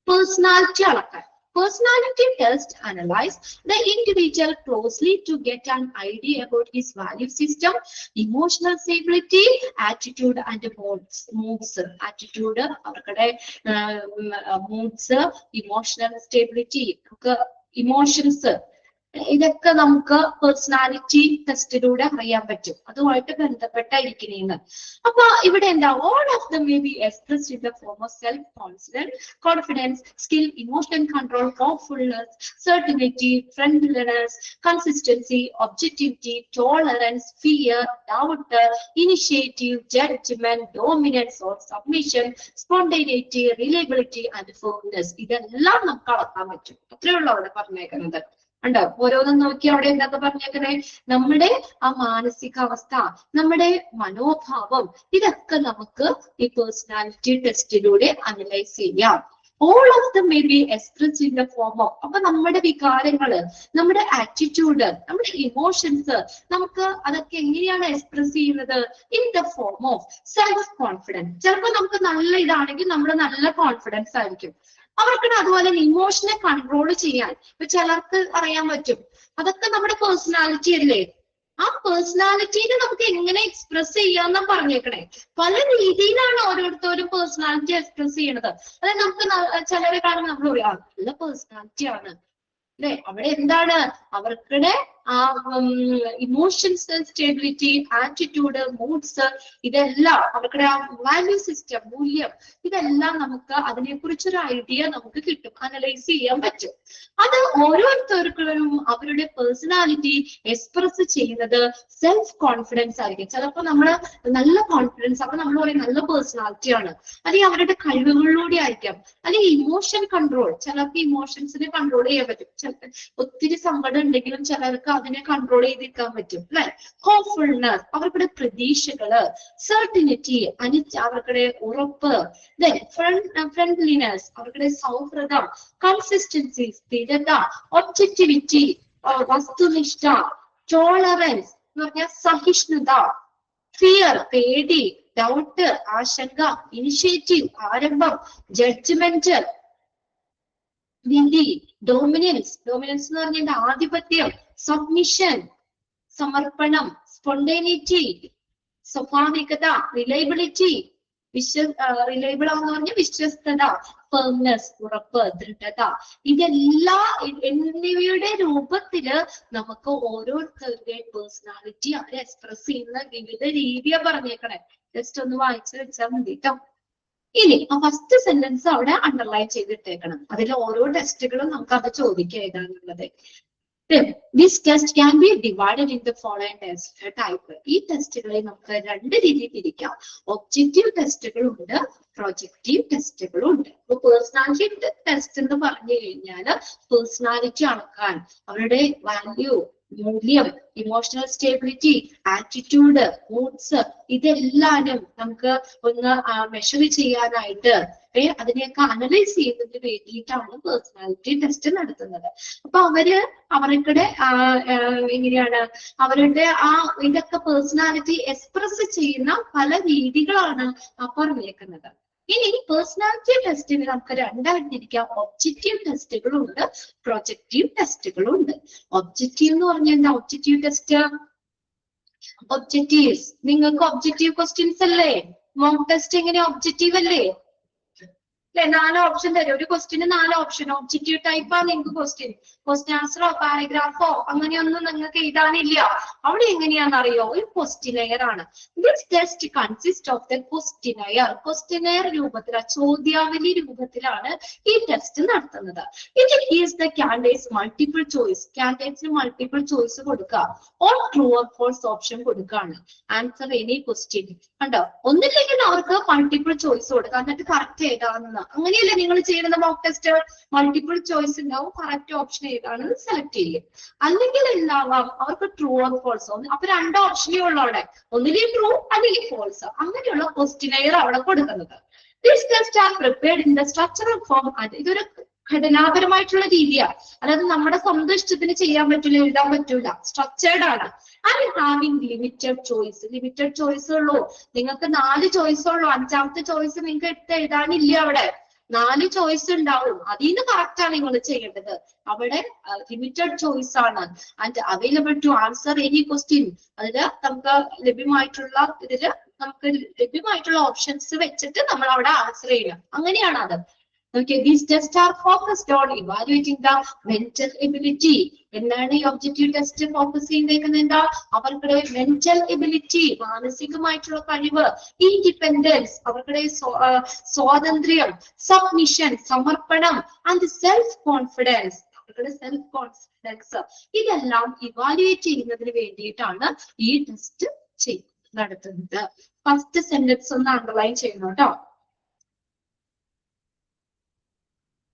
പേഴ്സണാലിറ്റി അളക്കാൻ. Personality test analyze the individual closely to get an idea about his value system, emotional stability, attitude and moods. Attitude, avarkade moods, emotional stability, emotions. ഇതൊക്കെ നമുക്ക് പേഴ്സണാലിറ്റി ടെസ്റ്റിലൂടെ അറിയാൻ പറ്റും. അതുമായിട്ട് ബന്ധപ്പെട്ടായിരിക്കുന്നേന്ന്. അപ്പൊ ഇവിടെ എന്താ, all of them may be expressed in the form of confidence, skill, emotional control, hopefulness, certainty, friendliness, consistency, objectivity, tolerance, fear, doubt, initiative, judgment, dominance or submission, spontaneity, reliability and firmness. ഇതെല്ലാം നമുക്ക് അളക്കാൻ പറ്റും. അത്രയുള്ള അവിടെ പറഞ്ഞേക്കുന്നത് ഉണ്ടോ? ഓരോന്നും നോക്കി അവിടെ എന്തൊക്കെ പറഞ്ഞേക്കണേ? നമ്മുടെ ആ മാനസികാവസ്ഥ, നമ്മുടെ മനോഭാവം, ഇതൊക്കെ നമുക്ക് ഈ പേഴ്സണാലിറ്റി ടെസ്റ്റിലൂടെ അനലൈസ് ചെയ്യാം. all of them may be expressed in the form of, അപ്പൊ നമ്മുടെ വികാരങ്ങള്, നമ്മുടെ ആറ്റിറ്റ്യൂഡ്, നമ്മുടെ ഇമോഷൻസ്, നമുക്ക് അതൊക്കെ എങ്ങനെയാണ് എക്സ്പ്രസ് ചെയ്യുന്നത്? In the form of self confidence. ചിലപ്പോ നമുക്ക് നല്ല ഇതാണെങ്കിൽ നമ്മൾ നല്ല കോൺഫിഡൻസ് ആയിരിക്കും. അവർക്ക് അതുപോലെ ഇമോഷനെ കൺട്രോൾ ചെയ്യാൻ ഇപ്പൊ ചിലർക്ക് അറിയാൻ പറ്റും. അതൊക്കെ നമ്മുടെ പേഴ്സണാലിറ്റി അല്ലേ. ആ പേഴ്സണാലിറ്റിനെ നമുക്ക് എങ്ങനെ എക്സ്പ്രസ് ചെയ്യാന്നാ പറഞ്ഞേക്കണേ. പല രീതിയിലാണ് ഓരോരുത്തരും പേഴ്സണാലിറ്റി എക്സ്പ്രസ് ചെയ്യണത്. അതായത് നമുക്ക് ചിലരെ കാണുമ്പോൾ നമ്മൾ പറയാം നല്ല പേഴ്സണാലിറ്റി ആണ് അല്ലെ. അവിടെ എന്താണ് അവർക്കുടെ ആ ഇമോഷൻസ്, സ്റ്റെബിലിറ്റി, ആറ്റിറ്റ്യൂഡ്, മൂഡ്സ്, ഇതെല്ലാം അവരുടെ ആ വാല്യൂ സിസ്റ്റം, മൂല്യം, ഇതെല്ലാം നമുക്ക് അതിനെ കുറിച്ചൊരു ഐഡിയ നമുക്ക് കിട്ടും, അനലൈസ് ചെയ്യാൻ പറ്റും. അത് ഓരോരുത്തർക്കും അവരുടെ പേഴ്സണാലിറ്റി എക്സ്പ്രസ് ചെയ്യുന്നത് സെൽഫ് കോൺഫിഡൻസ് ആയിരിക്കും. ചിലപ്പോൾ നമ്മള് നല്ല കോൺഫിഡൻസ്, അപ്പൊ നമ്മൾ പറയും നല്ല പേഴ്സണാലിറ്റി ആണ്. അല്ലെങ്കിൽ അവരുടെ കഴിവുകളിലൂടെ ആയിരിക്കാം. അല്ലെങ്കിൽ ഇമോഷൻ കൺട്രോൾ, ചിലർക്ക് ഇമോഷൻസിനെ കൺട്രോൾ ചെയ്യാൻ പറ്റും. ചിലപ്പോൾ ഒത്തിരി സങ്കടം ഉണ്ടെങ്കിലും ചിലർക്ക് അതിനെ കൺട്രോൾ ചെയ്തിരിക്കാൻ പറ്റും അല്ലെ. ഹോപ്പ്ഫുൾനെസ്, അവരുടെ പ്രതീക്ഷകള്, സർട്ടിനിറ്റി, അവരുടെ ഉറപ്പ്, ഫ്രണ്ട്ലിനെസ്, അവരുടെ സൗഹൃദം, കൺസിസ്റ്റൻസി, സ്ഥിരത, ഒബ്ജക്ടിവിറ്റി, വസ്തുനിഷ്ഠ, ടോളറൻസ് എന്ന് പറഞ്ഞാൽ സഹിഷ്ണുത, ഫിയർ, പേടി, ഡൗട്ട്, ആശങ്ക, ഇനിഷ്യേറ്റീവ്, ആരംഭം, ജഡ്ജ്മെന്റ്, വിധി, ഡോമിനൻസ് എന്ന് പറഞ്ഞാൽ ആധിപത്യം, സബ്മിഷൻ, സമർപ്പണം, സ്പോണ്ടേനിറ്റി, സ്വാഭാവികത, റിലയബിലിറ്റി, റിലയബിൾ ആണെന്ന് പറഞ്ഞാൽ വിശ്വസ്തത, ഫേംനെസ്, ഉറപ്പ്, ദൃഢത, എന്നിവയുടെ രൂപത്തില് നമുക്ക് ഓരോരുത്തരുടെ പേഴ്സണാലിറ്റി അവരെ എക്സ്പ്രസ് ചെയ്യുന്ന വിവിധ രീതിയാ പറഞ്ഞേക്കണേ. ജസ്റ്റ് ഒന്ന് വായിച്ചു വെച്ചാൽ മതി കേട്ടോ. ഇനി ആ ഫസ്റ്റ് സെന്റൻസ് അവിടെ അണ്ടർലൈൻ ചെയ്തിട്ടേക്കണം. അതിൽ ഓരോ ടെസ്റ്റുകളും നമുക്ക് അത് ചോദിക്കുക ഏതാണുള്ളത്. This test can be divided in the following test type. ഈ ടെസ്റ്റുകളെ നമുക്ക് 2 രീതിയിൽ തിരിക്കാം. ഒബ്ജക്റ്റീവ് ടെസ്റ്റുകളുണ്ട്, പ്രൊജക്റ്റീവ് ടെസ്റ്റുകളുണ്ട്. ഇപ്പൊ പേഴ്സണാലിറ്റി ടെസ്റ്റ് എന്ന് പറഞ്ഞു കഴിഞ്ഞാൽ പേഴ്സണാലിറ്റി അളക്കാൻ, അവരുടെ വാല്യൂ, മൂല്യം, ഇമോഷണൽ സ്റ്റെബിലിറ്റി, ആറ്റിറ്റ്യൂഡ്, മൂഡ്സ്, ഇതെല്ലാനും നമുക്ക് ഒന്ന് മെഷർ ചെയ്യാനായിട്ട് അതിനെയൊക്കെ അനലൈസ് ചെയ്യുന്നതിന് വേണ്ടിയിട്ടാണ് പേഴ്സണാലിറ്റി ടെസ്റ്റ് നടത്തുന്നത്. അപ്പൊ അവരുടെ എങ്ങനെയാണ് അവരുടെ ഇതൊക്കെ പേഴ്സണാലിറ്റി എക്സ്പ്രസ് ചെയ്യുന്ന പല രീതികളാണ് പറഞ്ഞേക്കുന്നത്. ഇനി പേഴ്സണാലിറ്റി ടെസ്റ്റിന് നമുക്ക് രണ്ടായിട്ട് തിരിക്കാം. ഒബ്ജക്റ്റീവ് ടെസ്റ്റുകളുണ്ട്, പ്രൊജക്റ്റീവ് ടെസ്റ്റുകളുണ്ട്. ഒബ്ജക്റ്റീവ് എന്ന് പറഞ്ഞാൽ എന്താ? ഒബ്ജക്റ്റീവ് ടെസ്റ്റ്, ഒബ്ജക്റ്റീവ്സ് നിങ്ങൾക്ക് ഒബ്ജക്റ്റീവ് ക്വസ്റ്റ്യൻസ് അല്ലേ? മോക്ക് ടെസ്റ്റ് എങ്ങനെ ഒബ്ജക്റ്റീവ് അല്ലേ? അല്ലെ? 4 ഓപ്ഷൻ തരും. ഒരു ക്വസ്റ്റിന് 4 ഓപ്ഷൻ. ഒബ്ജക്റ്റീവ് ടൈപ്പാ നിങ്ങൾക്ക് ക്വസ്റ്റ്യൻ ആൻസറോ പാരഗ്രാഫോ അങ്ങനെയൊന്നും നിങ്ങൾക്ക് എഴുതാനില്ല. അവിടെ എങ്ങനെയാണെന്നറിയോ? ഒരു ക്വസ്റ്റിനെയർ ആണ്. This test consist of the questionnaire. Questionnaire രൂപത്തിലാണ്, ചോദ്യാവലി രൂപത്തിലാണ് ഈ ടെസ്റ്റ് നടത്തുന്നത്. It is the candidates multiple choice. കാൻഡിഡേറ്റ്സിന് മൾട്ടിപ്പിൾ ചോയ്സ് കൊടുക്കുക. Or true or false option കൊടുക്കുകയാണ്. Answer any question. കണ്ടോ? ഒന്നില്ലെങ്കിൽ അവർക്ക് മൾട്ടിപ്പിൾ ചോയ്സ് കൊടുക്കുക, എന്നിട്ട് കറക്റ്റ് ഏതാണെന്ന്. അങ്ങനെയല്ലേ നിങ്ങൾ ചെയ്യുന്ന മോക്ക് ടെസ്റ്റ്? മൾട്ടിപ്പിൾ ചോയ്സ് ഉണ്ടാവും, കറക്റ്റ് ഓപ്ഷൻ ഏതാണെന്ന് സെലക്ട് ചെയ്യും. അല്ലെങ്കിൽ എന്താവാം, അവർക്ക് ട്രൂ ഓർ ഫോൾസ്. അപ്പൊ 2 ഓപ്ഷനേ ഉള്ളൂ അവിടെ, ഒന്നിലേക്ക് ട്രൂ അല്ലെങ്കിൽ ഫോൾസ്. അങ്ങനെയുള്ള ക്വസ്റ്റിനെയർ അവിടെ കൊടുക്കുന്നത്. This test are prepared in the structural form. ഇതൊരു ഘടനാപരമായിട്ടുള്ള രീതിയാണ്. അതായത് നമ്മുടെ സ്വന്തം ഇഷ്ടത്തിന് ചെയ്യാൻ പറ്റില്ല, എഴുതാൻ പറ്റൂല, സ്ട്രക്ചേർഡ് ആണ്. And having limited choice. Limited choice ഉള്ളൂ. നിങ്ങൾക്ക് 4 ചോയ്സ് ഉള്ളൂ. 5ാമത്തെ ചോയ്സ് നിങ്ങൾക്ക് എടുത്ത് എഴുതാനില്ല. അവിടെ 4 ചോയ്സ് ഉണ്ടാവും. അതിൽ നിന്ന് കറക്റ്റ് ആണ് നിങ്ങൾ ചെയ്യേണ്ടത്. അവിടെ ലിമിറ്റഡ് ചോയ്സ് ആണ്. And available to answer any question. അതില് നമുക്ക് ലഭ്യമായിട്ടുള്ള ഓപ്ഷൻസ് വെച്ചിട്ട് നമ്മൾ അവിടെ ആൻസർ ചെയ്യണം. അങ്ങനെയാണ് അത്. Okay, these tests are focused on evaluating the mental ability. എന്താണ് ഈ ഒബ്ജക്റ്റീവ് ടെസ്റ്റ് ഫോക്കസ് ചെയ്യുന്നത്? എന്താ? അവരുടെ മെന്റൽ എബിലിറ്റി, മാനസികമായിട്ടുള്ള കഴിവ്, ഇൻഡിപെൻഡൻസ്, അവരുടെ സ്വാതന്ത്ര്യം, സബ്മിഷൻ, സമർപ്പണം, ആൻഡ് സെൽഫ് കോൺഫിഡൻസ്, അവരുടെ സെൽഫ് കോൺഫിഡൻസ്. ഇതെല്ലാം ഇവാലുവേറ്റ് ചെയ്യുന്നതിന് വേണ്ടിയിട്ടാണ് ഈ ടെസ്റ്റ് നടത്തുന്നത്. ഫസ്റ്റ് സെന്റൻസ് ഒന്ന് അണ്ടർലൈൻ ചെയ്യണം കേട്ടോ.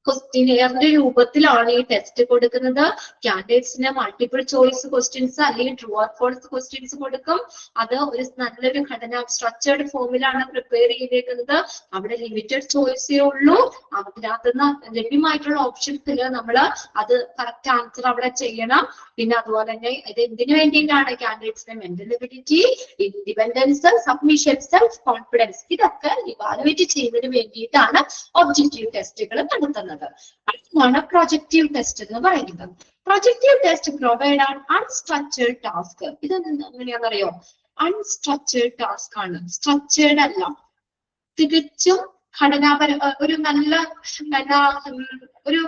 ക്വസ്റ്റിനെയറിന്റെ രൂപത്തിലാണ് ഈ ടെസ്റ്റ് കൊടുക്കുന്നത്. കാൻഡിഡേറ്റ്സിന് മൾട്ടിപ്പിൾ ചോയ്സ് ക്വസ്റ്റ്യൻസ് അല്ലെങ്കിൽ ട്രൂ ഓർ ഫോൾസ് ക്വസ്റ്റ്യൻസ് കൊടുക്കും. അത് ഒരു നല്ലൊരു ഘടന സ്ട്രക്ചേർഡ് ഫോമിലാണ് പ്രിപ്പയർ ചെയ്തേക്കുന്നത്. അവിടെ ലിമിറ്റഡ് ചോയ്സേ ഉള്ളൂ. അതിനകത്തുനിന്ന് ലഭ്യമായിട്ടുള്ള ഓപ്ഷൻസിൽ നമ്മൾ അത് കറക്റ്റ് ആൻസർ അവിടെ ചെയ്യണം. പിന്നെ അതുപോലെ തന്നെ ഇത് എന്തിനു വേണ്ടിയിട്ടാണ്? കാൻഡിഡേറ്റ്സിന്റെ mental ability, independence, submission, self confidence, ഇതൊക്കെ ഇവാലുവേറ്റ് ചെയ്യുന്നതിന് വേണ്ടിയിട്ടാണ് ഒബ്ജക്റ്റീവ് ടെസ്റ്റുകൾ നടത്തുന്നത്. അടുത്താണ് പ്രൊജക്റ്റീവ് ടെസ്റ്റ് എന്ന് പറയുന്നത്. Projective test provide an unstructured task. ഇത് എങ്ങനെയാണെന്നറിയോ? അൺസ്ട്രക്ചേർഡ് ടാസ്ക് ആണ്, സ്ട്രക്ചേർഡ് അല്ല. തികച്ചും ഘടനാപര, ഒരു നല്ല ഒരു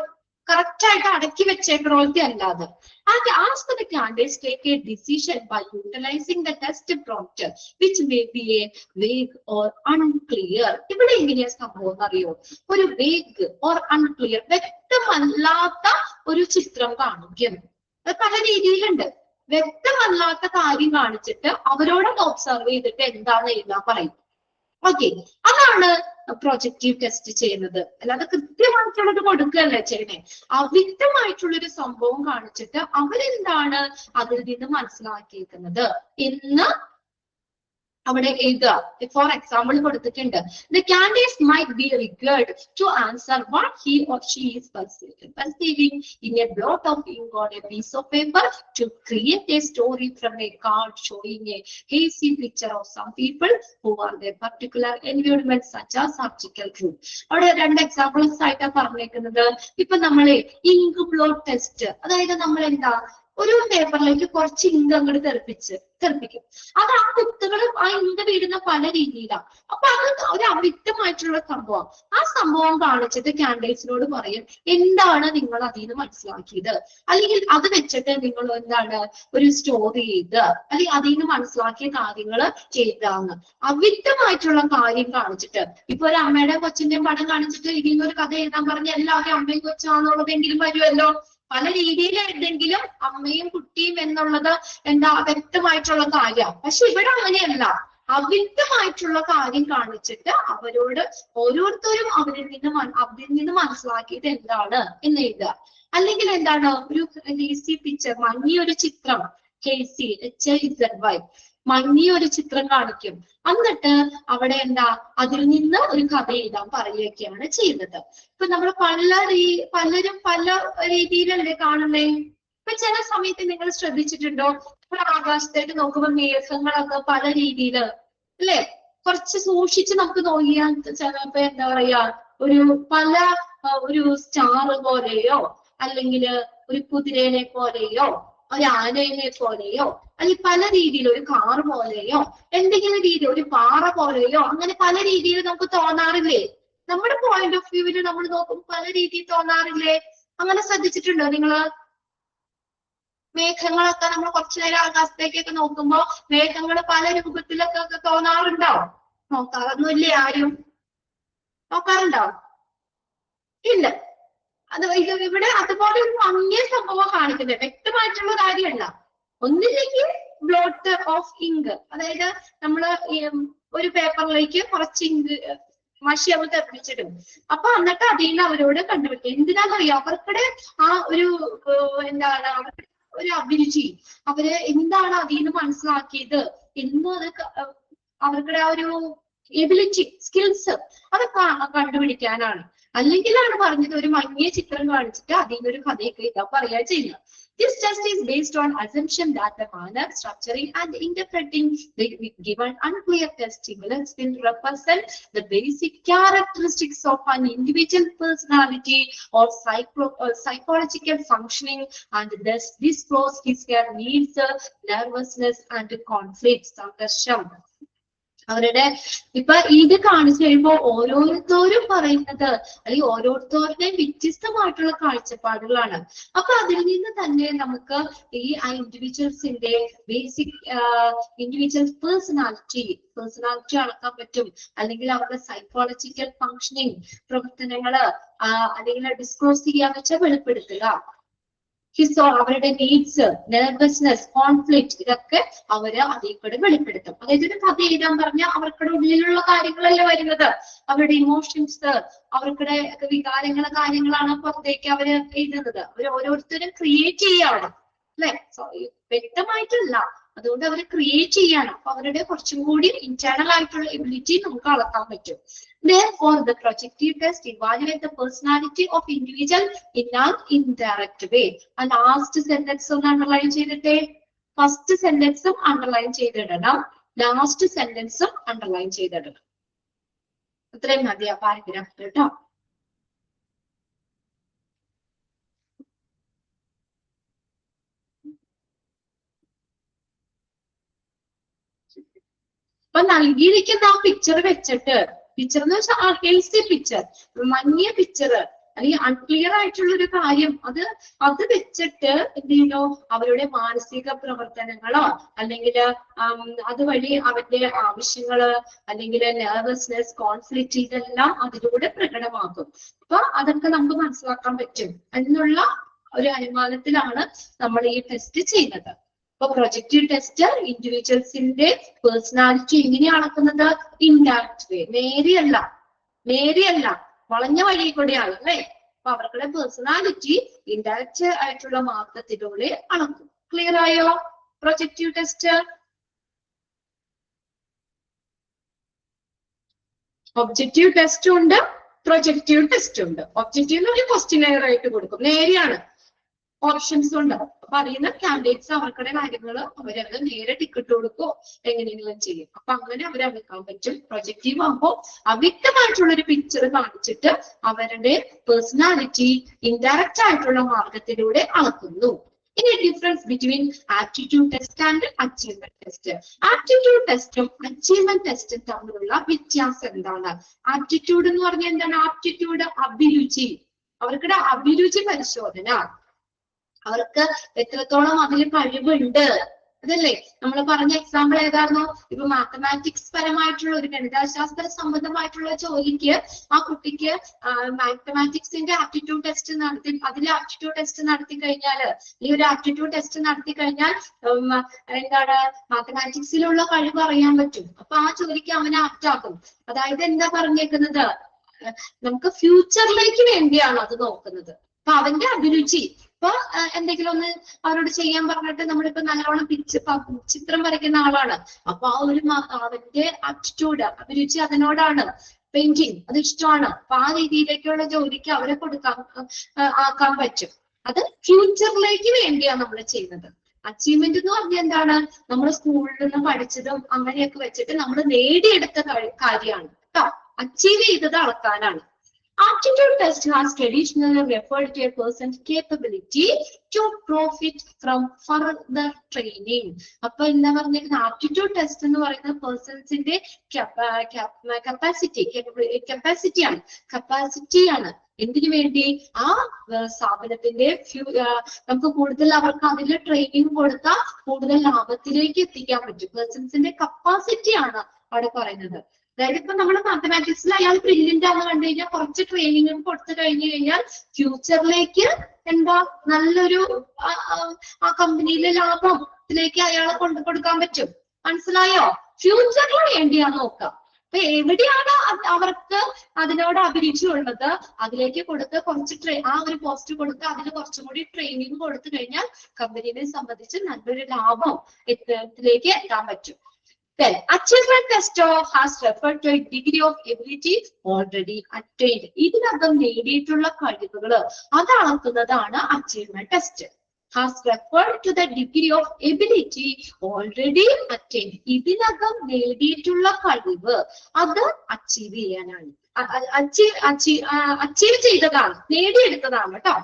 കറക്റ്റ് ആയിട്ട് അടക്കി വെച്ചേക്കണോലത്തെ അല്ലാതെ. And ask the candidates take a decision by utilizing the test prompt, which may be a vague or unclear. ഇവിടെ എങ്ങനെയാ സംഭവം അറിയോ? ഒരു vague or unclear, വ്യക്തമല്ലാത്ത ഒരു ചിത്രം കാണിക്കും. അത് പല രീതിയിലുണ്ട്. വ്യക്തമല്ലാത്ത കാര്യം കാണിച്ചിട്ട് അവരോടൊന്ന് ഒബ്സർവ് ചെയ്തിട്ട് എന്താണ് എഴുതാൻ പറയും. ഓക്കെ, അതാണ് പ്രൊജക്റ്റീവ് ടെസ്റ്റ് ചെയ്യുന്നത്. അല്ലാതെ കൃത്യമായിട്ടുള്ളത് കൊടുക്കുകയല്ലേ ചെയ്യണേ. അവ്യക്തമായിട്ടുള്ളൊരു സംഭവം കാണിച്ചിട്ട് അവരെന്താണ് അതിൽ നിന്ന് മനസ്സിലാക്കിയിരിക്കുന്നത് എന്ന് അവിടെ എഴുതുക. ഫോർ എക്സാമ്പിൾ കൊടുത്തിട്ടുണ്ട്. The candidates might be required to answer what he or she is perceiving in a blot of ink on a piece of paper, to create a story from a card showing a hazy picture of some people who are their particular environment, such as surgical room. അവിടെ 2 examples ആയിട്ടാണ് പറഞ്ഞേക്കുന്നത്. ഇപ്പൊ നമ്മളെ ink blot test, അതായത് നമ്മൾ എന്താ ഒരു പേപ്പറിലേക്ക് കുറച്ച് ഇങ്ക് അങ്ങോട്ട് തെറിപ്പിക്കും. അത് ആ കുത്തുകൾ ആ ഇങ്ക് വീടുന്ന പല രീതിയിലാണ്. അപ്പൊ അത് ഒരു അവ്യക്തമായിട്ടുള്ള സംഭവം. ആ സംഭവം കാണിച്ചിട്ട് കാൻഡിഡേറ്റ്സിനോട് പറയും എന്താണ് നിങ്ങൾ അതിൽ നിന്ന് മനസ്സിലാക്കിയത്, അല്ലെങ്കിൽ അത് വെച്ചിട്ട് നിങ്ങൾ എന്താണ് ഒരു സ്റ്റോറി ചെയ്ത് അല്ലെങ്കിൽ അതിൽ നിന്ന് മനസ്സിലാക്കിയ കാര്യങ്ങൾ ചെയ്താന്ന്. അവ്യക്തമായിട്ടുള്ള കാര്യം കാണിച്ചിട്ട്, ഇപ്പൊ ഒരു അമ്മയുടെ കൊച്ചിന്റെയും പടം കാണിച്ചിട്ട് ഇതിൽ നിന്നൊരു കഥ എഴുതാൻ പറഞ്ഞ എല്ലാവരും അമ്മയും കൊച്ചാന്നുള്ളതെങ്കിലും വരുമല്ലോ. പല രീതിയിൽ എഴുതെങ്കിലും അമ്മയും കുട്ടിയും എന്നുള്ളത് എന്താ വ്യക്തമായിട്ടുള്ള കാര്യമാണ്. പക്ഷെ ഇവിടെ അങ്ങനെയല്ല. അവ്യക്തമായിട്ടുള്ള കാര്യം കാണിച്ചിട്ട് അവരോട് ഓരോരുത്തരും അതിൽ നിന്ന് മനസ്സിലാക്കിയത് എന്താണ് എന്ന് എഴുതുക. അല്ലെങ്കിൽ എന്താണ് ഒരു ഹേസി പിക്ചർ, മങ്ങിയൊരു ചിത്രം, ഹേസി HIZY, മങ്ങിയൊരു ചിത്രം കാണിക്കും. എന്നിട്ട് അവിടെ എന്താ അതിൽ നിന്ന് ഒരു കഥ എഴുതാൻ പറയുകയൊക്കെയാണ് ചെയ്യുന്നത്. ഇപ്പൊ നമ്മൾ പലരും പല രീതിയിലല്ലേ കാണുന്നേ. ഇപ്പൊ ചില സമയത്ത് നിങ്ങൾ ശ്രദ്ധിച്ചിട്ടുണ്ടോ, നമ്മൾ ആകാശത്തേക്ക് നോക്കുമ്പോൾ മേഘങ്ങളൊക്കെ പല രീതിയില് അല്ലേ കുറച്ച് സൂക്ഷിച്ച് നമുക്ക് നോക്കിയാൽ ചിലപ്പോ എന്താ പറയാ പല ഒരു സ്റ്റാർ പോലെയോ അല്ലെങ്കിൽ ഒരു കുതിരേനെ പോലെയോ ഒരു ആനയെ പോലെയോ അല്ലെങ്കിൽ പല രീതിയിൽ ഒരു കാർ പോലെയോ എന്തെങ്കിലും രീതി ഒരു പാറ പോലെയോ അങ്ങനെ പല രീതിയിൽ നമുക്ക് തോന്നാറില്ലേ? നമ്മുടെ പോയിന്റ് ഓഫ് വ്യൂവിൽ നമ്മൾ നോക്കുമ്പോൾ പല രീതിയിൽ തോന്നാറില്ലേ? അങ്ങനെ ശ്രദ്ധിച്ചിട്ടുണ്ടോ നിങ്ങള്? മേഘങ്ങളൊക്കെ നമ്മൾ കുറച്ചു നേരം ആകാശത്തേക്കൊക്കെ നോക്കുമ്പോ മേഘങ്ങൾ പല രൂപത്തിലൊക്കെ തോന്നാറുണ്ടോ? നോക്കാറൊന്നുമില്ലേ ആരും? നോക്കാറുണ്ടോ? ഇല്ല. അത് ഇവിടെ അതുപോലെ ഒരു മങ്ങിയ സംഭവം കാണിക്കുന്നത് വ്യക്തമായിട്ടുള്ള കാര്യമല്ല. ഒന്നില്ലെങ്കിൽ ബ്ലോട്ട് ഓഫ് ഇങ്ക്, അതായത് നമ്മള് ഒരു പേപ്പറിലേക്ക് കുറച്ച് ഇങ്ക് മഷി അവർ തെപ്പിച്ചിടും. അപ്പൊ എന്നിട്ട് അതിൽ നിന്ന് അവരോട് കണ്ടുപിടിക്കും. എന്തിനാണെന്നറിയാം? അവർക്കിടെ ആ എന്താണ് അവർക്ക് ഒരു അഭിരുചി, അവര് എന്താണ് അതിൽ നിന്ന് മനസ്സിലാക്കിയത് എന്നും അത് അവർക്കിടെ ആ ഒരു എബിലിറ്റി, സ്കിൽസ് അതൊക്കെ കണ്ടുപിടിക്കാനാണ്. അല്ലെങ്കിലാണ് പറഞ്ഞത് ഒരു മങ്ങിയ ചിത്രം കാണിച്ചിട്ട് അതിൽ നിന്നൊരു കഥയൊക്കെ എഴുതാൻ പറയാ ചെയ്യുക. This test is based on assumption that the manner, structuring and interpreting the given unclear test stimulus will represent the basic characteristics of an individual personality or psychological functioning, and thus disclose his needs, nervousness and conflict, സംഘർഷം. അവരുടെ ഇപ്പൊ ഇത് കാണിച്ചു കഴിയുമ്പോൾ ഓരോരുത്തരും പറയുന്നത് അല്ലെങ്കിൽ ഓരോരുത്തരുടെയും വ്യത്യസ്തമായിട്ടുള്ള കാഴ്ചപ്പാടുകളാണ്. അപ്പൊ അതിൽ നിന്ന് തന്നെ നമുക്ക് ഈ ഇൻഡിവിജ്വൽസിന്റെ ബേസിക് ഇൻഡിവിജ്വൽ പേഴ്സണാലിറ്റി അളക്കാൻ പറ്റും. അല്ലെങ്കിൽ അവരുടെ സൈക്കോളജിക്കൽ ഫങ്ഷനിങ് പ്രവർത്തനങ്ങള് അല്ലെങ്കിൽ ഡിസ്ക്ലോസ് ചെയ്യാന്ന് വെച്ചാൽ വെളിപ്പെടുത്തുക. അവരുടെ നീഡ്സ്, നെർവസ്നെസ്, കോൺഫ്ലിക്റ്റ് ഇതൊക്കെ അവര് അതിൽ കൂടെ വെളിപ്പെടുത്തും. അതായത് ഒരു കഥ എഴുതാൻ പറഞ്ഞാൽ അവർക്കുടെ ഉള്ളിലുള്ള കാര്യങ്ങളല്ലേ വരുന്നത്, അവരുടെ ഇമോഷൻസ്, അവർക്കുടെ വികാരങ്ങളെ കാര്യങ്ങളാണ് പുറത്തേക്ക് അവര് എഴുതുന്നത്. അവർ ഓരോരുത്തരും ക്രിയേറ്റ് ചെയ്യാണ് അല്ലെ, വ്യക്തമായിട്ടല്ല. അതുകൊണ്ട് അവർ ക്രിയേറ്റ് ചെയ്യാണ്. അപ്പൊ അവരുടെ കുറച്ചും കൂടി ഇന്റേണൽ ആയിട്ടുള്ള എബിലിറ്റി നമുക്ക് അളക്കാൻ പറ്റും. Therefore, the projective test evaluates the personality of individual in an indirect way. And last sentence ഒന്ന് അണ്ടർലൈൻ ചെയ്തിട്ടേ. ഫസ്റ്റ് സെന്റൻസും അണ്ടർലൈൻ ചെയ്തിടണം, ലാസ്റ്റ് സെന്റൻസും അണ്ടർലൈൻ ചെയ്തിടണം. ഇത്രയും മതി ആ പാരഗ്രാഫ് കേട്ടോ. അപ്പൊ നൽകിയിരിക്കുന്ന ആ പിക്ചർ വെച്ചിട്ട്, പിക്ചർ എന്ന് വെച്ചാൽ ആ ഹെൽത്തി പിക്ചർ, മങ്ങിയ പിക്ചർ അല്ലെങ്കിൽ അൺക്ലിയർ ആയിട്ടുള്ള ഒരു കാര്യം അത് വെച്ചിട്ട് എന്ത് ചെയ്യുന്നു, അവരുടെ മാനസിക പ്രവർത്തനങ്ങളോ അല്ലെങ്കിൽ അതുവഴി അവരുടെ ആവശ്യങ്ങള് അല്ലെങ്കിൽ നെർവസ്നെസ്, കോൺഫ്ലിക്റ്റ് ഇതെല്ലാം അതിലൂടെ പ്രകടമാക്കും. അപ്പൊ അതൊക്കെ നമുക്ക് മനസ്സിലാക്കാൻ പറ്റും എന്നുള്ള ഒരു അനുമാനത്തിലാണ് നമ്മൾ ഈ ടെസ്റ്റ് ചെയ്യുന്നത്. അപ്പൊ പ്രൊജക്റ്റീവ് ടെസ്റ്റ് ഇൻഡിവിജ്വൽസിന്റെ പേഴ്സണാലിറ്റി എങ്ങനെയാണ് അളക്കുന്നത്? ഇൻഡയറക്റ്റ് വേ, നേരിയല്ല വളഞ്ഞ വഴി കൂടെയാണ് അല്ലെ. അപ്പൊ അവരുടെ പേഴ്സണാലിറ്റി ഇൻഡയറക്റ്റ് ആയിട്ടുള്ള മാർഗത്തിലൂടെ അളക്കും. ക്ലിയർ ആയോ പ്രൊജക്റ്റീവ് ടെസ്റ്റ്? ഒബ്ജക്റ്റീവ് ടെസ്റ്റ് ഉണ്ട്, പ്രൊജക്റ്റീവ് ടെസ്റ്റ് ഉണ്ട്. ഒബ്ജക്റ്റീവ് ഒരു ക്വസ്റ്റ്യനെയർ ആയിട്ട് കൊടുക്കും, നേരെയാണ്, ഓപ്ഷൻസ് ഉണ്ടാവും. അപ്പൊ അറിയുന്ന കാൻഡിഡേറ്റ്സ് അവർക്കുടെ കാര്യങ്ങള് അവരത് നേരെ ടിക്കറ്റ് കൊടുക്കോ എങ്ങനെയെങ്കിലും ചെയ്യും. അപ്പൊ അങ്ങനെ അവരെ അളക്കാൻ പറ്റും. പ്രൊജക്റ്റീവ് ആകുമ്പോൾ അവ്യക്തമായിട്ടുള്ള ഒരു പിക്ചർ കാണിച്ചിട്ട് അവരുടെ പേഴ്സണാലിറ്റി ഇൻഡയറക്റ്റ് ആയിട്ടുള്ള മാർഗത്തിലൂടെ അളക്കുന്നു. ഇനി difference between aptitude test and achievement test. Aptitude ടെസ്റ്റും അച്ചീവ്മെന്റ് ടെസ്റ്റും തമ്മിലുള്ള വ്യത്യാസം എന്താണ്? ആപ്റ്റിറ്റ്യൂഡ് എന്ന് പറഞ്ഞാൽ എന്താണ്? ആപ്റ്റിറ്റ്യൂഡ് അഭിരുചി, അവർക്കുടെ അഭിരുചി പരിശോധന, അവർക്ക് എത്രത്തോളം അതിൽ കഴിവുണ്ട് അതല്ലേ. നമ്മൾ പറഞ്ഞ എക്സാമ്പിൾ ഏതായിരുന്നു? ഇപ്പൊ മാത്തമാറ്റിക്സ് പരമായിട്ടുള്ള ഒരു ഗണിതശാസ്ത്ര സംബന്ധമായിട്ടുള്ള ജോലിക്ക് ആ കുട്ടിക്ക് മാത്തമാറ്റിക്സിന്റെ ആപ്റ്റിറ്റ്യൂഡ് ടെസ്റ്റ് നടത്തി, അതിൽ ആപ്റ്റിറ്റ്യൂഡ് ടെസ്റ്റ് നടത്തി കഴിഞ്ഞാൽ, ഈ ഒരു ആപ്റ്റിറ്റ്യൂഡ് ടെസ്റ്റ് നടത്തി കഴിഞ്ഞാൽ എന്താണ് മാത്തമാറ്റിക്സിലുള്ള കഴിവ് അറിയാൻ പറ്റും. അപ്പൊ ആ ജോലിക്ക് അവനെ ആപ്റ്റാക്കും. അതായത് എന്താ പറഞ്ഞേക്കുന്നത്, നമുക്ക് ഫ്യൂച്ചറിലേക്ക് വേണ്ടിയാണ് അത് നോക്കുന്നത്. അപ്പൊ അവന്റെ അഭിരുചി, ഇപ്പൊ എന്തെങ്കിലും ഒന്ന് അവരോട് ചെയ്യാൻ പറഞ്ഞിട്ട് നമ്മളിപ്പോ നല്ലോണം ചിത്രം വരയ്ക്കുന്ന ആളാണ്, അപ്പൊ ആ ഒരു അവന്റെ ആപ്റ്റിറ്റ്യൂഡ്, അഭിരുചി അതിനോടാണ്, പെയിന്റിങ് അത് ഇഷ്ടമാണ്. അപ്പൊ ആ രീതിയിലേക്കുള്ള ജോലിക്ക് അവരെ ആക്കാൻ പറ്റും. അത് ഫ്യൂച്ചറിലേക്ക് വേണ്ടിയാണ് നമ്മൾ ചെയ്യുന്നത്. അച്ചീവ്മെന്റ് എന്ന് പറഞ്ഞാൽ എന്താണ്? നമ്മൾ സ്കൂളിൽ നിന്ന് പഠിച്ചതും അങ്ങനെയൊക്കെ വെച്ചിട്ട് നമ്മൾ നേടിയെടുത്ത കാര്യമാണ് കേട്ടോ. അച്ചീവ് ചെയ്തത് അളക്കാനാണ്. Aptitude test has traditionally referred to a person's capability to profit from further training. അപ്പൊ എന്താ പറഞ്ഞിരിക്കുന്നത്? ആപ്റ്റിറ്റ്യൂഡ് ടെസ്റ്റ് എന്ന് പറയുന്ന പേഴ്സൺസിന്റെ കപ്പാസിറ്റിയാണ്. എന്തിനു വേണ്ടി? ആ സ്ഥാപനത്തിന്റെ നമുക്ക് കൂടുതൽ അവർക്ക് അതിൽ ട്രെയിനിങ് കൊടുത്താൽ കൂടുതൽ ലാഭത്തിലേക്ക് എത്തിക്കാൻ പറ്റും. പേഴ്സൺസിന്റെ കപ്പാസിറ്റിയാണ് അവിടെ പറയുന്നത്. അതായത് ഇപ്പൊ നമ്മൾ മാത്തമാറ്റിക്സിൽ അയാൾ ബ്രില്യന്റ് ആണെന്ന് കണ്ടു കഴിഞ്ഞാൽ കുറച്ച് ട്രെയിനിങ് കൊടുത്തു കഴിഞ്ഞു കഴിഞ്ഞാൽ ഫ്യൂച്ചറിലേക്ക് എന്താ നല്ലൊരു ആ കമ്പനിയിലെ ലാഭത്തിലേക്ക് അയാളെ കൊടുക്കാൻ പറ്റും. മനസ്സിലായോ? ഫ്യൂച്ചറിന് വേണ്ടിയാണ് നോക്കാം. അപ്പൊ എവിടെയാണ് അവർക്ക് അതിനോട് അഭിരുചിയുള്ളത് അതിലേക്ക് കൊടുത്ത് കുറച്ച് ആ ഒരു പോസ്റ്റ് കൊടുത്ത് അതിന് കുറച്ചും കൂടി ട്രെയിനിങ് കൊടുത്തു കഴിഞ്ഞാൽ കമ്പനിയെ സംബന്ധിച്ച് നല്ലൊരു ലാഭം ഇതിലേക്ക് എത്താൻ പറ്റും. Then, achievement test has referred to a degree of ability already attained. ഇതിനകം നേടിയിട്ടുള്ള കഴിവുകൾ അത് അളക്കുന്നതാണ് achievement test. Has referred to the degree of ability already attained. ഇതിനകം നേടിയിട്ടുള്ള കഴിവ് അത് അച്ചീവ് ചെയ്യാനാണ്. അച്ചീവ് ചെയ്തതാണ്, നേടിയെടുത്തതാണ് കേട്ടോ.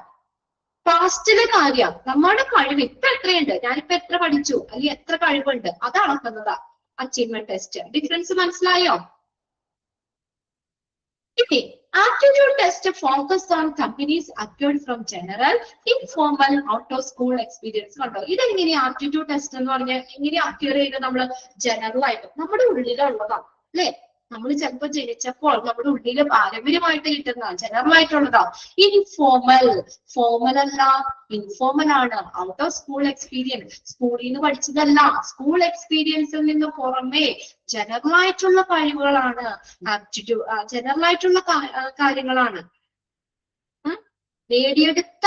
പാസ്റ്റിലെ കാര്യം നമ്മുടെ കഴിവ് ഇപ്പൊ എത്രയുണ്ട്, ഞാനിപ്പോ എത്ര പഠിച്ചു അല്ലെങ്കിൽ എത്ര കഴിവുണ്ട് അത് അളക്കുന്നതാ അച്ചീവ്മെന്റ് ടെസ്റ്റ്. ഡിഫറൻസ് മനസ്സിലായോ? ഇനി aptitude test focus on companies acquired from general informal out of school experience. കണ്ടോ, ഇതെങ്ങനെയാ ആപ്റ്റിറ്റ്യൂഡ് ടെസ്റ്റ് എന്ന് പറഞ്ഞാൽ എങ്ങനെയാ അക്വയർ ചെയ്യുന്നത്? നമ്മള് ജനറൽ ആയിട്ട് നമ്മുടെ ഉള്ളിലുള്ളതാണ് അല്ലെ. നമ്മൾ ചിലപ്പോൾ ജനിച്ചപ്പോൾ നമ്മുടെ ഉള്ളില് പാരമ്പര്യമായിട്ട് കിട്ടുന്നതാണ്, ജനറൽ ആയിട്ടുള്ളതാ. ഫോർമൽ അല്ല, ഇൻഫോർമൽ ആണ്. ഔട്ട് ഓഫ് സ്കൂൾ എക്സ്പീരിയൻസ്, സ്കൂളിൽ നിന്ന് പഠിച്ചതല്ല, സ്കൂൾ എക്സ്പീരിയൻസിൽ നിന്ന് പുറമെ ജനറൽ ആയിട്ടുള്ള കഴിവുകളാണ്. ആപ്റ്റിറ്റ്യൂഡ് ജനറൽ ആയിട്ടുള്ള കാര്യങ്ങളാണ്. നേടിയെടുത്ത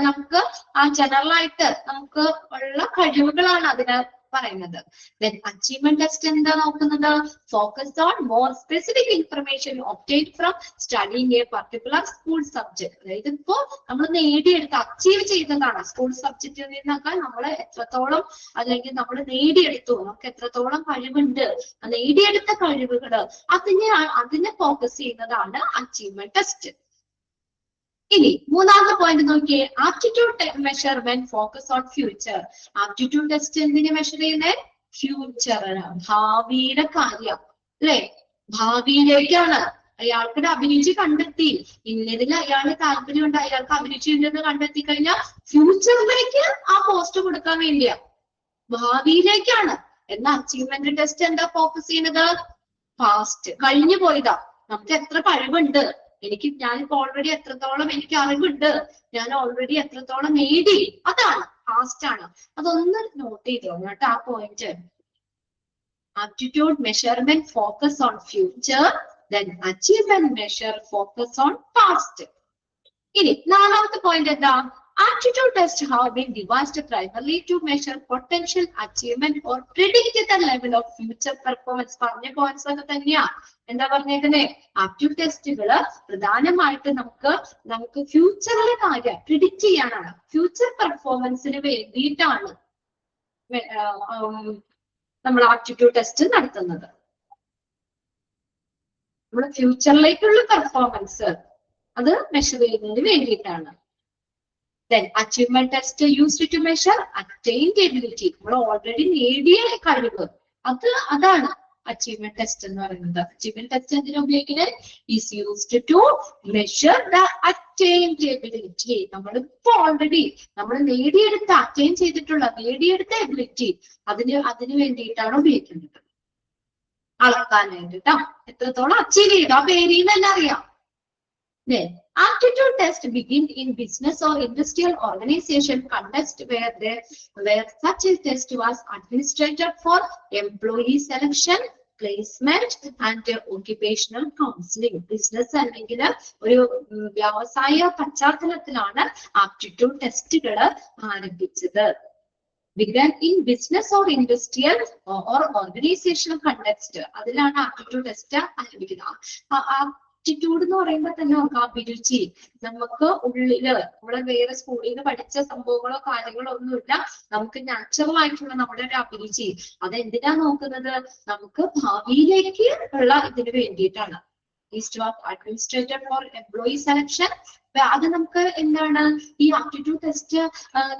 നമുക്ക് ആ ജനറൽ ആയിട്ട് നമുക്ക് ഉള്ള കഴിവുകളാണ് അതിന് പറയുന്നത്. Then achievement test എന്താ നോക്കുന്നത്? Focus on more specific information obtained from studying a particular school subject. അതായത് ഇപ്പോ നമ്മൾ നേടിയെടുത്ത അച്ചീവ് ചെയ്തതാണ് സ്കൂൾ സബ്ജക്റ്റിൽ നിന്നൊക്കെ നമ്മൾ എത്രത്തോളം അല്ലെങ്കിൽ നമ്മൾ നേടിയെടുത്തു, നമുക്ക് എത്രത്തോളം കഴിവുണ്ട്, നേടിയെടുത്ത കഴിവുകൾ അതിനെ ഫോക്കസ് ചെയ്യുന്നതാണ് അച്ചീവ്മെന്റ് ടെസ്റ്റ്. ഇനി മൂന്നാമത്തെ പോയിന്റ് നോക്കിയേ, aptitude measurement focus on future. Aptitude test എന്തിനെ മെഷർ ചെയ്യുന്നത്? ഫ്യൂച്ചർ, ഭാവിയുടെ കാര്യം അല്ലെ. ഭാവിയിലേക്കാണ്. അയാൾക്കൊരു അഭിരുചി കണ്ടെത്തി, ഇന്നതിൽ അയാളുടെ താല്പര്യമുണ്ട്, അയാൾക്ക് അഭിരുചി ഉണ്ടെന്ന് കണ്ടെത്തി കഴിഞ്ഞാൽ ഫ്യൂച്ചറിലേക്ക് ആ പോസ്റ്റ് കൊടുക്കാൻ വേണ്ടിയാ, ഭാവിയിലേക്കാണ്. എന്നാൽ അച്ചീവ്മെന്റ് ടെസ്റ്റ് എന്താ ഫോക്കസ് ചെയ്യുന്നത്? പാസ്റ്റ്, കഴിഞ്ഞു പോയതാ. നമുക്ക് എത്ര കഴിവുണ്ട്, ഞാനിപ്പോ ഓൾറെഡി എത്രത്തോളം എനിക്ക് അറിവുണ്ട്, ഞാൻ ഓൾറെഡി എത്രത്തോളം നേടി, അതാണ് പാസ്റ്റ് ആണ്. അതൊന്ന് നോട്ട് ചെയ്തോ കേട്ടോ ആ point. Aptitude measurement focus on future, then achievement measure focus on past. ഇനി നാലാമത്തെ പോയിന്റ് എന്താ? Aptitude tests have been devised primarily to measure potential achievement or predict the level of future performance. പറഞ്ഞ points ഒക്കെ തന്നെയാ. എന്താ പറഞ്ഞേക്കുന്നേ? Aptitude ടെസ്റ്റുകള് പ്രധാനമായിട്ട് നമുക്ക് ഫ്യൂച്ചറിലെ കാര്യം പ്രിഡിക്റ്റ് ചെയ്യാനാണ്, ഫ്യൂച്ചർ പെർഫോമൻസിന് വേണ്ടിയിട്ടാണ് നമ്മൾ ആപ്റ്റിറ്റ്യൂഡ് ടെസ്റ്റ് നടത്തുന്നത്. നമ്മുടെ ഫ്യൂച്ചറിലേക്കുള്ള പെർഫോമൻസ് അത് മെഷർ ചെയ്യുന്നതിന് വേണ്ടിയിട്ടാണ്. Then achievement test used to measure attained ability. നമ്മൾ ഓൾറെഡി നേടിയ കഴിവ്, അതാണ് അച്ചീവ്മെന്റ് ടെസ്റ്റ് എന്ന് പറയുന്നത്. അച്ചീവ്മെന്റ് ടെസ്റ്റ് എന്തിനാ ഉപയോഗിക്കുന്നത്? Is used to measure the attained ability. നമ്മളിപ്പോ ഓൾറെഡി നമ്മൾ അറ്റൈൻ ചെയ്തിട്ടുള്ള നേടിയെടുത്ത എബിലിറ്റി അതിന് വേണ്ടിയിട്ടാണ് ഉപയോഗിക്കുന്നത്, അളക്കാനായിട്ട് കേട്ടോ. എത്രത്തോളം അച്ചീവ് ചെയ്തു ആ പേരിൽ തന്നെ അറിയാം. Then, aptitude test begin in business or industrial organization context where such a test was administered for employee selection, placement and occupational counseling. Business അല്ലെങ്കിൽ ഒരു വ്യവസായ പശ്ചാത്തലത്തിലാണ് ആപ്റ്റിറ്റ്യൂഡ് ടെസ്റ്റുകൾ ആരംഭിച്ചത്. Began in business or industrial or organizational context, അതിലാണ് aptitude test ആരംഭിക്കുന്നത്. Aptitude എന്ന് പറയുമ്പോൾ തന്നെ നമുക്ക് അഭിരുചി, നമുക്ക് ഉള്ളില് നമ്മളെ വേറെ സ്കൂളിൽ നിന്ന് പഠിച്ച സംഭവങ്ങളോ കാര്യങ്ങളോ ഒന്നുമില്ല, നമുക്ക് നാച്ചുറൽ ആയിട്ടുള്ള നമ്മുടെ ഒരു അഭിരുചി, അതെന്തിനാ നോക്കുന്നത്, നമുക്ക് ഭാവിയിലേക്ക് ഉള്ള ഇതിന് വേണ്ടിയിട്ടാണ്. അഡ്മിനിസ്ട്രേറ്റർ ഫോർ എംപ്ലോയി സെലക്ഷൻ, അത് നമുക്ക് എന്താണ് ഈ ആപ്റ്റിറ്റ്യൂഡ് ടെസ്റ്റ്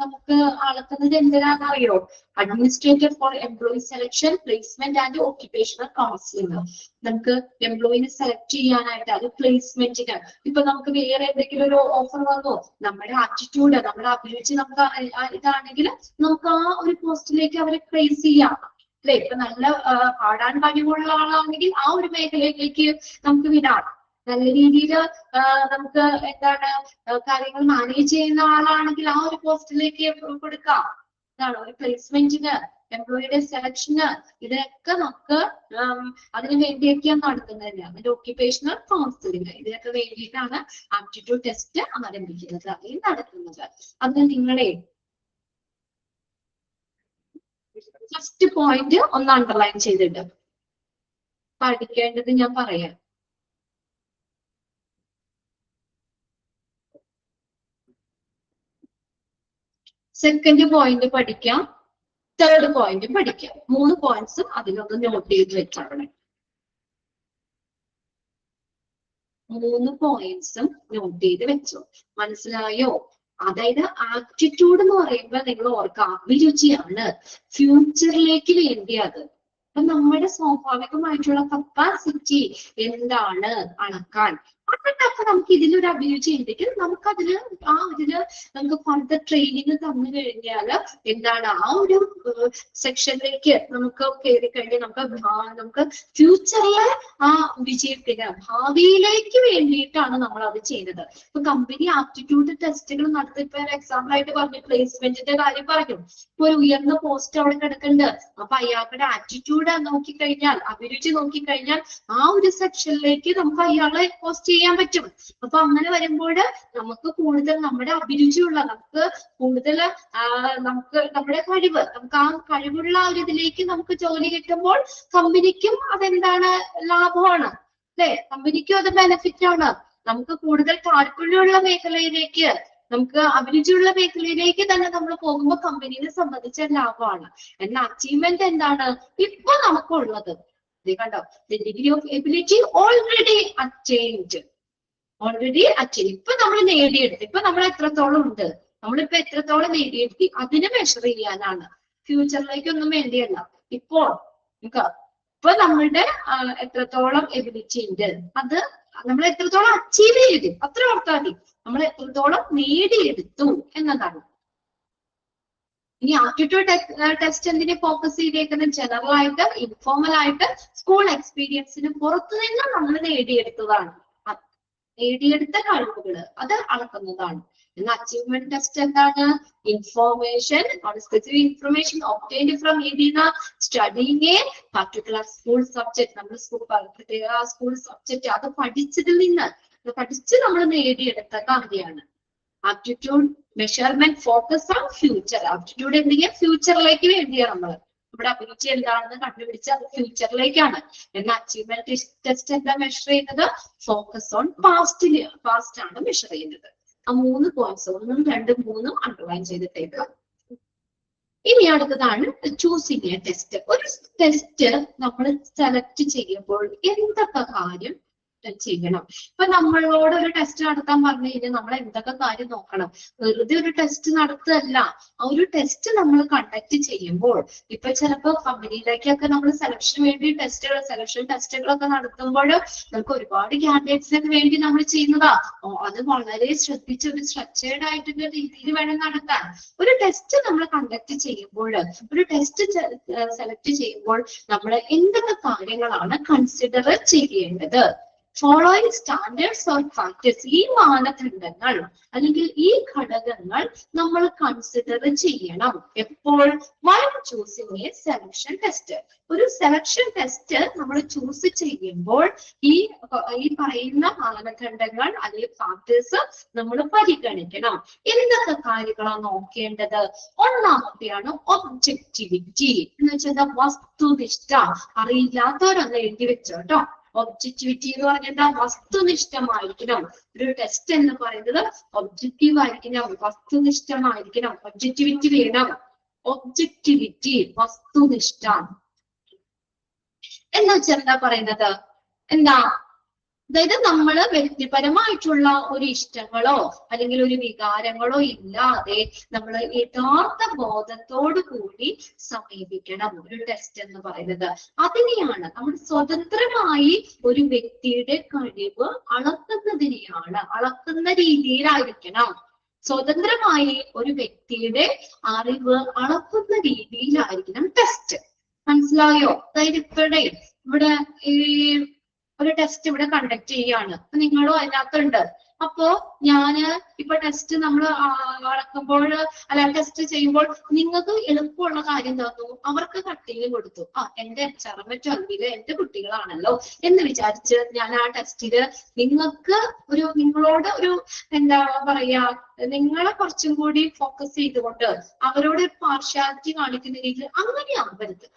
നമുക്ക് അളക്കുന്നത് എന്തിനാണെന്ന് അറിയോ? Administrator for employee selection, placement and occupational counselling. നമുക്ക് എംപ്ലോയിനെ സെലക്ട് ചെയ്യാനായിട്ട്, അത് പ്ലേസ്മെന്റിന്, ഇപ്പൊ നമുക്ക് വേറെ എന്തെങ്കിലും ഒരു ഓഫർ വന്നോ, നമ്മുടെ ആപ്റ്റിറ്റ്യൂഡ്, നമ്മുടെ അഭിരുചി നമുക്ക് ഇതാണെങ്കിൽ നമുക്ക് ആ ഒരു പോസ്റ്റിലേക്ക് അവരെ പ്ലേസ് ചെയ്യാം അല്ലെ. ഇപ്പൊ നല്ല പാടാൻ കഴിവുള്ള ആളാണെങ്കിൽ ആ ഒരു മേഖലയിലേക്ക് നമുക്ക് വിടാം. നല്ല രീതിയിൽ നമുക്ക് എന്താണ് കാര്യങ്ങൾ മാനേജ് ചെയ്യുന്ന ആളാണെങ്കിൽ ആ ഒരു പോസ്റ്റിലേക്ക് കൊടുക്കാം. ഇതാണ് ഒരു പ്ലേസ്മെന്റിന്, എംപ്ലോയിയുടെ സെലക്ഷന്, ഇതിനൊക്കെ നമുക്ക് അതിന് വേണ്ടിയൊക്കെയാണ് നടത്തുന്നത്. അതിന്റെ ഓക്യുപേഷണൽ കൗൺസിലിംഗ്, ഇതിനൊക്കെ വേണ്ടിയിട്ടാണ് ആപ്റ്റിറ്റ്യൂഡ് ടെസ്റ്റ് ആരംഭിക്കുന്നത്, ഈ നടത്തുന്നത്. അതിന് നിങ്ങളെ ഫസ്റ്റ് പോയിന്റ് ഒന്ന് അണ്ടർലൈൻ ചെയ്തിട്ട് പഠിക്കേണ്ടത് ഞാൻ പറയാം. സെക്കൻഡ് പോയിന്റ് പഠിക്കാം, തേർഡ് പോയിന്റ് പഠിക്കാം. 3 പോയിന്റ്സും അതിനൊന്ന് നോട്ട് ചെയ്ത് വെച്ചാണ്. 3 പോയിന്റ്സും നോട്ട് ചെയ്ത് വെച്ചോ. മനസ്സിലായോ? അതായത് ആപ്റ്റിറ്റ്യൂഡ് എന്ന് പറയുമ്പോൾ നിങ്ങൾ ഓർക്കുക, അഭിരുചിയാണ്, ഫ്യൂച്ചറിലേക്ക് വേണ്ടിയത്. അപ്പൊ നമ്മുടെ സ്വാഭാവികമായിട്ടുള്ള കപ്പാസിറ്റി എന്താണ് അളക്കാൻ, അതൊക്കെ നമുക്ക് ഇതിലൊരു അഭിരുചി ഉണ്ടെങ്കിൽ നമുക്കതിന് നമുക്ക് ഫർദർ ട്രെയിനിങ് തന്നു കഴിഞ്ഞാൽ എന്താണ് ആ ഒരു സെക്ഷനിലേക്ക് നമുക്ക് കയറി കഴിഞ്ഞാൽ നമുക്ക് ഫ്യൂച്ചറിലെ ആ വിജയത്തിന്, ഭാവിയിലേക്ക് വേണ്ടിയിട്ടാണ് നമ്മൾ അത് ചെയ്യുന്നത്. ഇപ്പൊ കമ്പനി ആപ്റ്റിറ്റ്യൂഡ് ടെസ്റ്റുകൾ നടത്തി, ഇപ്പൊ എക്സാമ്പിൾ ആയിട്ട് പറഞ്ഞു, പ്ലേസ്മെന്റിന്റെ കാര്യം പറഞ്ഞു. ഇപ്പൊ ഒരു ഉയർന്ന പോസ്റ്റ് അവിടെ കിടക്കുന്നുണ്ട്, അപ്പൊ അയാളുടെ ആറ്റിറ്റ്യൂഡ് നോക്കിക്കഴിഞ്ഞാൽ, അഭിരുചി നോക്കിക്കഴിഞ്ഞാൽ ആ ഒരു സെക്ഷനിലേക്ക് നമുക്ക് അയാളെ പോസ്റ്റ് ചെയ്യാൻ പറ്റും. അപ്പൊ അങ്ങനെ വരുമ്പോൾ നമുക്ക് കൂടുതൽ നമ്മുടെ അഭിരുചിയുള്ള, നമുക്ക് കൂടുതൽ നമുക്ക് നമ്മുടെ കഴിവ്, നമുക്ക് ആ കഴിവുള്ള ഒരു ഇതിലേക്ക് നമുക്ക് ജോലി കിട്ടുമ്പോൾ കമ്പനിക്കും അതെന്താണ് ലാഭമാണ് അല്ലെ, കമ്പനിക്കും അത് ബെനിഫിറ്റ് ആണ്. നമുക്ക് കൂടുതൽ താല്പര്യമുള്ള മേഖലയിലേക്ക്, നമുക്ക് അഭിരുചിയുള്ള മേഖലയിലേക്ക് തന്നെ നമ്മൾ പോകുമ്പോൾ കമ്പനിയെ സംബന്ധിച്ച ലാഭമാണ്. എന്നാൽ അച്ചീവ്മെന്റ് എന്താണ് ഇപ്പൊ നമുക്കുള്ളത്? കണ്ടോ, degree of ability already attained, ഇപ്പൊ നമ്മൾ നേടിയെടുത്ത്, ഇപ്പൊ നമ്മൾ എത്രത്തോളം ഉണ്ട്, നമ്മളിപ്പോ എത്രത്തോളം നേടിയെടുത്തി, അതിനെ മെഷർ ചെയ്യാനാണ്. ഫ്യൂച്ചറിലേക്കൊന്നും വേണ്ടിയല്ല. ഇപ്പൊ നമ്മളുടെ എത്രത്തോളം എബിലിറ്റി ഉണ്ട്, അത് നമ്മൾ എത്രത്തോളം അച്ചീവ് ചെയ്തു, അത്ര ഓർത്താൽ മതി. നമ്മൾ എത്രത്തോളം നേടിയെടുത്തു എന്നതാണ്. ഇനി ആപ്റ്റിറ്റ്യൂഡ് ടെസ്റ്റ് എന്തിനെ ഫോക്കസ് ചെയ്തേക്കുന്നത്? ജനറൽ ആയിട്ട്, ഇൻഫോർമൽ ആയിട്ട്, സ്കൂൾ എക്സ്പീരിയൻസിന് പുറത്തു നിന്ന് നമ്മൾ നേടിയെടുത്തതാണ്. നേടിയെടുത്ത കഴിവുകൾ അത് അളക്കുന്നതാണ്. എന്നാൽ അച്ചീവ്മെന്റ് ടെസ്റ്റ് എന്താണ്? Information, specific information obtained from studying A particular school subject. നമ്മൾ പ്രത്യേക സ്കൂൾ സബ്ജക്ട് അത് പഠിച്ചതിൽ നിന്ന് പഠിച്ച് നമ്മൾ നേടിയെടുത്ത കാര്യമാണ്. Aptitude measurement focus on future. Aptitude എന്തെങ്കിലും ഫ്യൂച്ചറിലേക്ക് വേണ്ടിയാണ് നമ്മുടെ അഭിരുചി എന്താണെന്ന് കണ്ടുപിടിച്ച് അത് ഫ്യൂച്ചറിലേക്കാണ്. എന്നാൽ അച്ചീവ്മെന്റ് ടെസ്റ്റ് എന്താ മെഷർ ചെയ്യുന്നത്? ഫോക്കസ് ഓൺ പാസ്റ്റ് ആണ് മെഷർ ചെയ്യുന്നത്. ആ 3 പോയിന്റ്സ് 1, 2, 3 അണ്ടർലൈൻ ചെയ്തിട്ടേക്കാം. ഇനി അടുത്തതാണ് ചൂസിങ് എ ടെസ്റ്റ്. ഒരു ടെസ്റ്റ് നമ്മൾ സെലക്ട് ചെയ്യുമ്പോൾ എന്തൊക്കെ കാര്യം ചെയ്യണം? ഇപ്പൊ നമ്മളോട് ഒരു ടെസ്റ്റ് നടത്താൻ പറഞ്ഞു കഴിഞ്ഞാൽ നമ്മൾ എന്തൊക്കെ കാര്യം നോക്കണം? വെറുതെ ഒരു ടെസ്റ്റ് നടത്തുകയല്ല. ആ ഒരു ടെസ്റ്റ് നമ്മൾ കണ്ടക്ട് ചെയ്യുമ്പോൾ, ഇപ്പൊ ചിലപ്പോൾ കമ്പനിയിലേക്കൊക്കെ നമ്മൾ സെലക്ഷന് വേണ്ടി സെലക്ഷൻ ടെസ്റ്റുകളൊക്കെ നടത്തുമ്പോൾ നമുക്ക് ഒരുപാട് കാൻഡിഡേറ്റ്സിന് വേണ്ടി നമ്മൾ ചെയ്യുന്നതാ. അത് വളരെ ശ്രദ്ധിച്ച് ഒരു സ്ട്രക്ചേർഡ് ആയിട്ടുള്ള രീതിയിൽ വേണം നടത്താൻ. ഒരു ടെസ്റ്റ് നമ്മൾ കണ്ടക്ട് ചെയ്യുമ്പോൾ, ഒരു ടെസ്റ്റ് സെലക്ട് ചെയ്യുമ്പോൾ നമ്മൾ എന്തൊക്കെ കാര്യങ്ങളാണ് കൺസിഡർ ചെയ്യേണ്ടത്? Following standards or factors. ഈ മാനദണ്ഡങ്ങൾ അല്ലെങ്കിൽ ഈ ഘടകങ്ങൾ നമ്മൾ കൺസിഡർ ചെയ്യണം എപ്പോൾ? While choosing A selection test. ഒരു സെലക്ഷൻ ടെസ്റ്റ് നമ്മൾ ചൂസ് ചെയ്യുമ്പോൾ ഈ പറയുന്ന മാനദണ്ഡങ്ങൾ അല്ലെങ്കിൽ ഫാക്ടേഴ്സ് നമ്മൾ പരിഗണിക്കണം. എന്തൊക്കെ കാര്യങ്ങളാണ് നോക്കേണ്ടത്? ഒന്നാമത്തെയാണ് ഒബ്ജക്റ്റിവിറ്റി എന്ന് വെച്ചാൽ വസ്തുനിഷ്ഠ. അറിയില്ലാത്തവരൊന്ന് എഴുതി വെച്ചോ കേട്ടോ. ഒബ്ജക്ടിവിറ്റി എന്ന് പറഞ്ഞാൽ വസ്തുനിഷ്ഠമായിരിക്കണം. ഒരു ടെസ്റ്റ് എന്ന് പറയുന്നത് ഒബ്ജക്റ്റീവ് ആയിരിക്കണം, വസ്തുനിഷ്ഠമായിരിക്കണം. ഒബ്ജക്ടിവിറ്റി വേണം. ഒബ്ജക്ടിവിറ്റി, വസ്തുനിഷ്ഠ എന്ന് വെച്ചാൽ എന്താ പറയുന്നത്? എന്താ? അതായത് നമ്മള് വ്യക്തിപരമായിട്ടുള്ള ഒരു ഇഷ്ടങ്ങളോ അല്ലെങ്കിൽ ഒരു വികാരങ്ങളോ ഇല്ലാതെ നമ്മൾ യഥാർത്ഥ ബോധത്തോടു കൂടി സമീപിക്കണം. ഒരു ടെസ്റ്റ് എന്ന് പറയുന്നത് അതിനെയാണ് നമ്മൾ സ്വതന്ത്രമായി ഒരു വ്യക്തിയുടെ കഴിവ് അളക്കുന്നതിനെയാണ്, അളക്കുന്ന രീതിയിലായിരിക്കണം. സ്വതന്ത്രമായി ഒരു വ്യക്തിയുടെ അറിവ് അളക്കുന്ന രീതിയിലായിരിക്കണം ടെസ്റ്റ്. മനസ്സിലായോ? അതായത് ഇവിടെ ഈ ഒരു ടെസ്റ്റ് ഇവിടെ കണ്ടക്ട് ചെയ്യാണ്, നിങ്ങളും അതിനകത്തുണ്ട്. അപ്പോ ഞാന് ഇപ്പൊ ടെസ്റ്റ് നമ്മൾ അളക്കുമ്പോൾ അല്ല ടെസ്റ്റ് ചെയ്യുമ്പോൾ നിങ്ങൾക്ക് എളുപ്പമുള്ള കാര്യം തന്നു, അവർക്ക് കട്ടിങ് കൊടുത്തു. എന്റെ ചർമ്മറ്റൊന്നില് എന്റെ കുട്ടികളാണല്ലോ എന്ന് വിചാരിച്ച് ഞാൻ ആ ടെസ്റ്റില് നിങ്ങളോട് ഒരു എന്താ പറയാ, നിങ്ങളെ കുറച്ചും കൂടി ഫോക്കസ് ചെയ്തുകൊണ്ട് അവരോട് ഒരു പാർഷ്യാലിറ്റി കാണിക്കുന്ന രീതിയിൽ അങ്ങനെ ആവരുത്.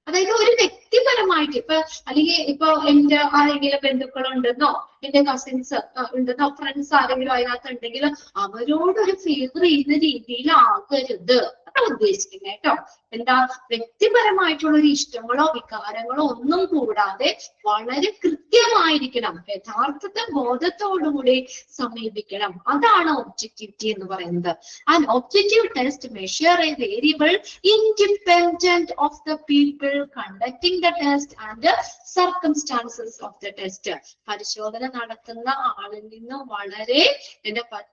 അതായത് ഒരു വ്യക്തിപരമായിട്ട് അല്ലെങ്കിൽ ഇപ്പൊ എന്റെ ആരെങ്കിലും ബന്ധുക്കളുണ്ടെന്നോ എന്റെ കസിൻസ് ഉണ്ടെന്നോ ഫ്രണ്ട്സ് ആരെങ്കിലും അതിനകത്ത് ഉണ്ടെങ്കിൽ അവരോടൊരു ഫേവർ ചെയ്യുന്ന രീതിയിലാകരുത്. അതാണ് ഉദ്ദേശിക്കുന്നത് കേട്ടോ. എന്താ? വ്യക്തിപരമായിട്ടുള്ള ഒരു ഇഷ്ടങ്ങളോ വികാരങ്ങളോ ഒന്നും കൂടാതെ വളരെ കൃത്യമായിരിക്കണം, യഥാർത്ഥത്തെ ബോധത്തോടുകൂടി സമീപിക്കണം. അതാണ് ഒബ്ജക്ടിവിറ്റി എന്ന് പറയുന്നത്. And objective test measure A variable independent of the people conducting the test and circumstances of the test. പരിശോധന നടത്തുന്ന ആളിൽ നിന്നും വളരെ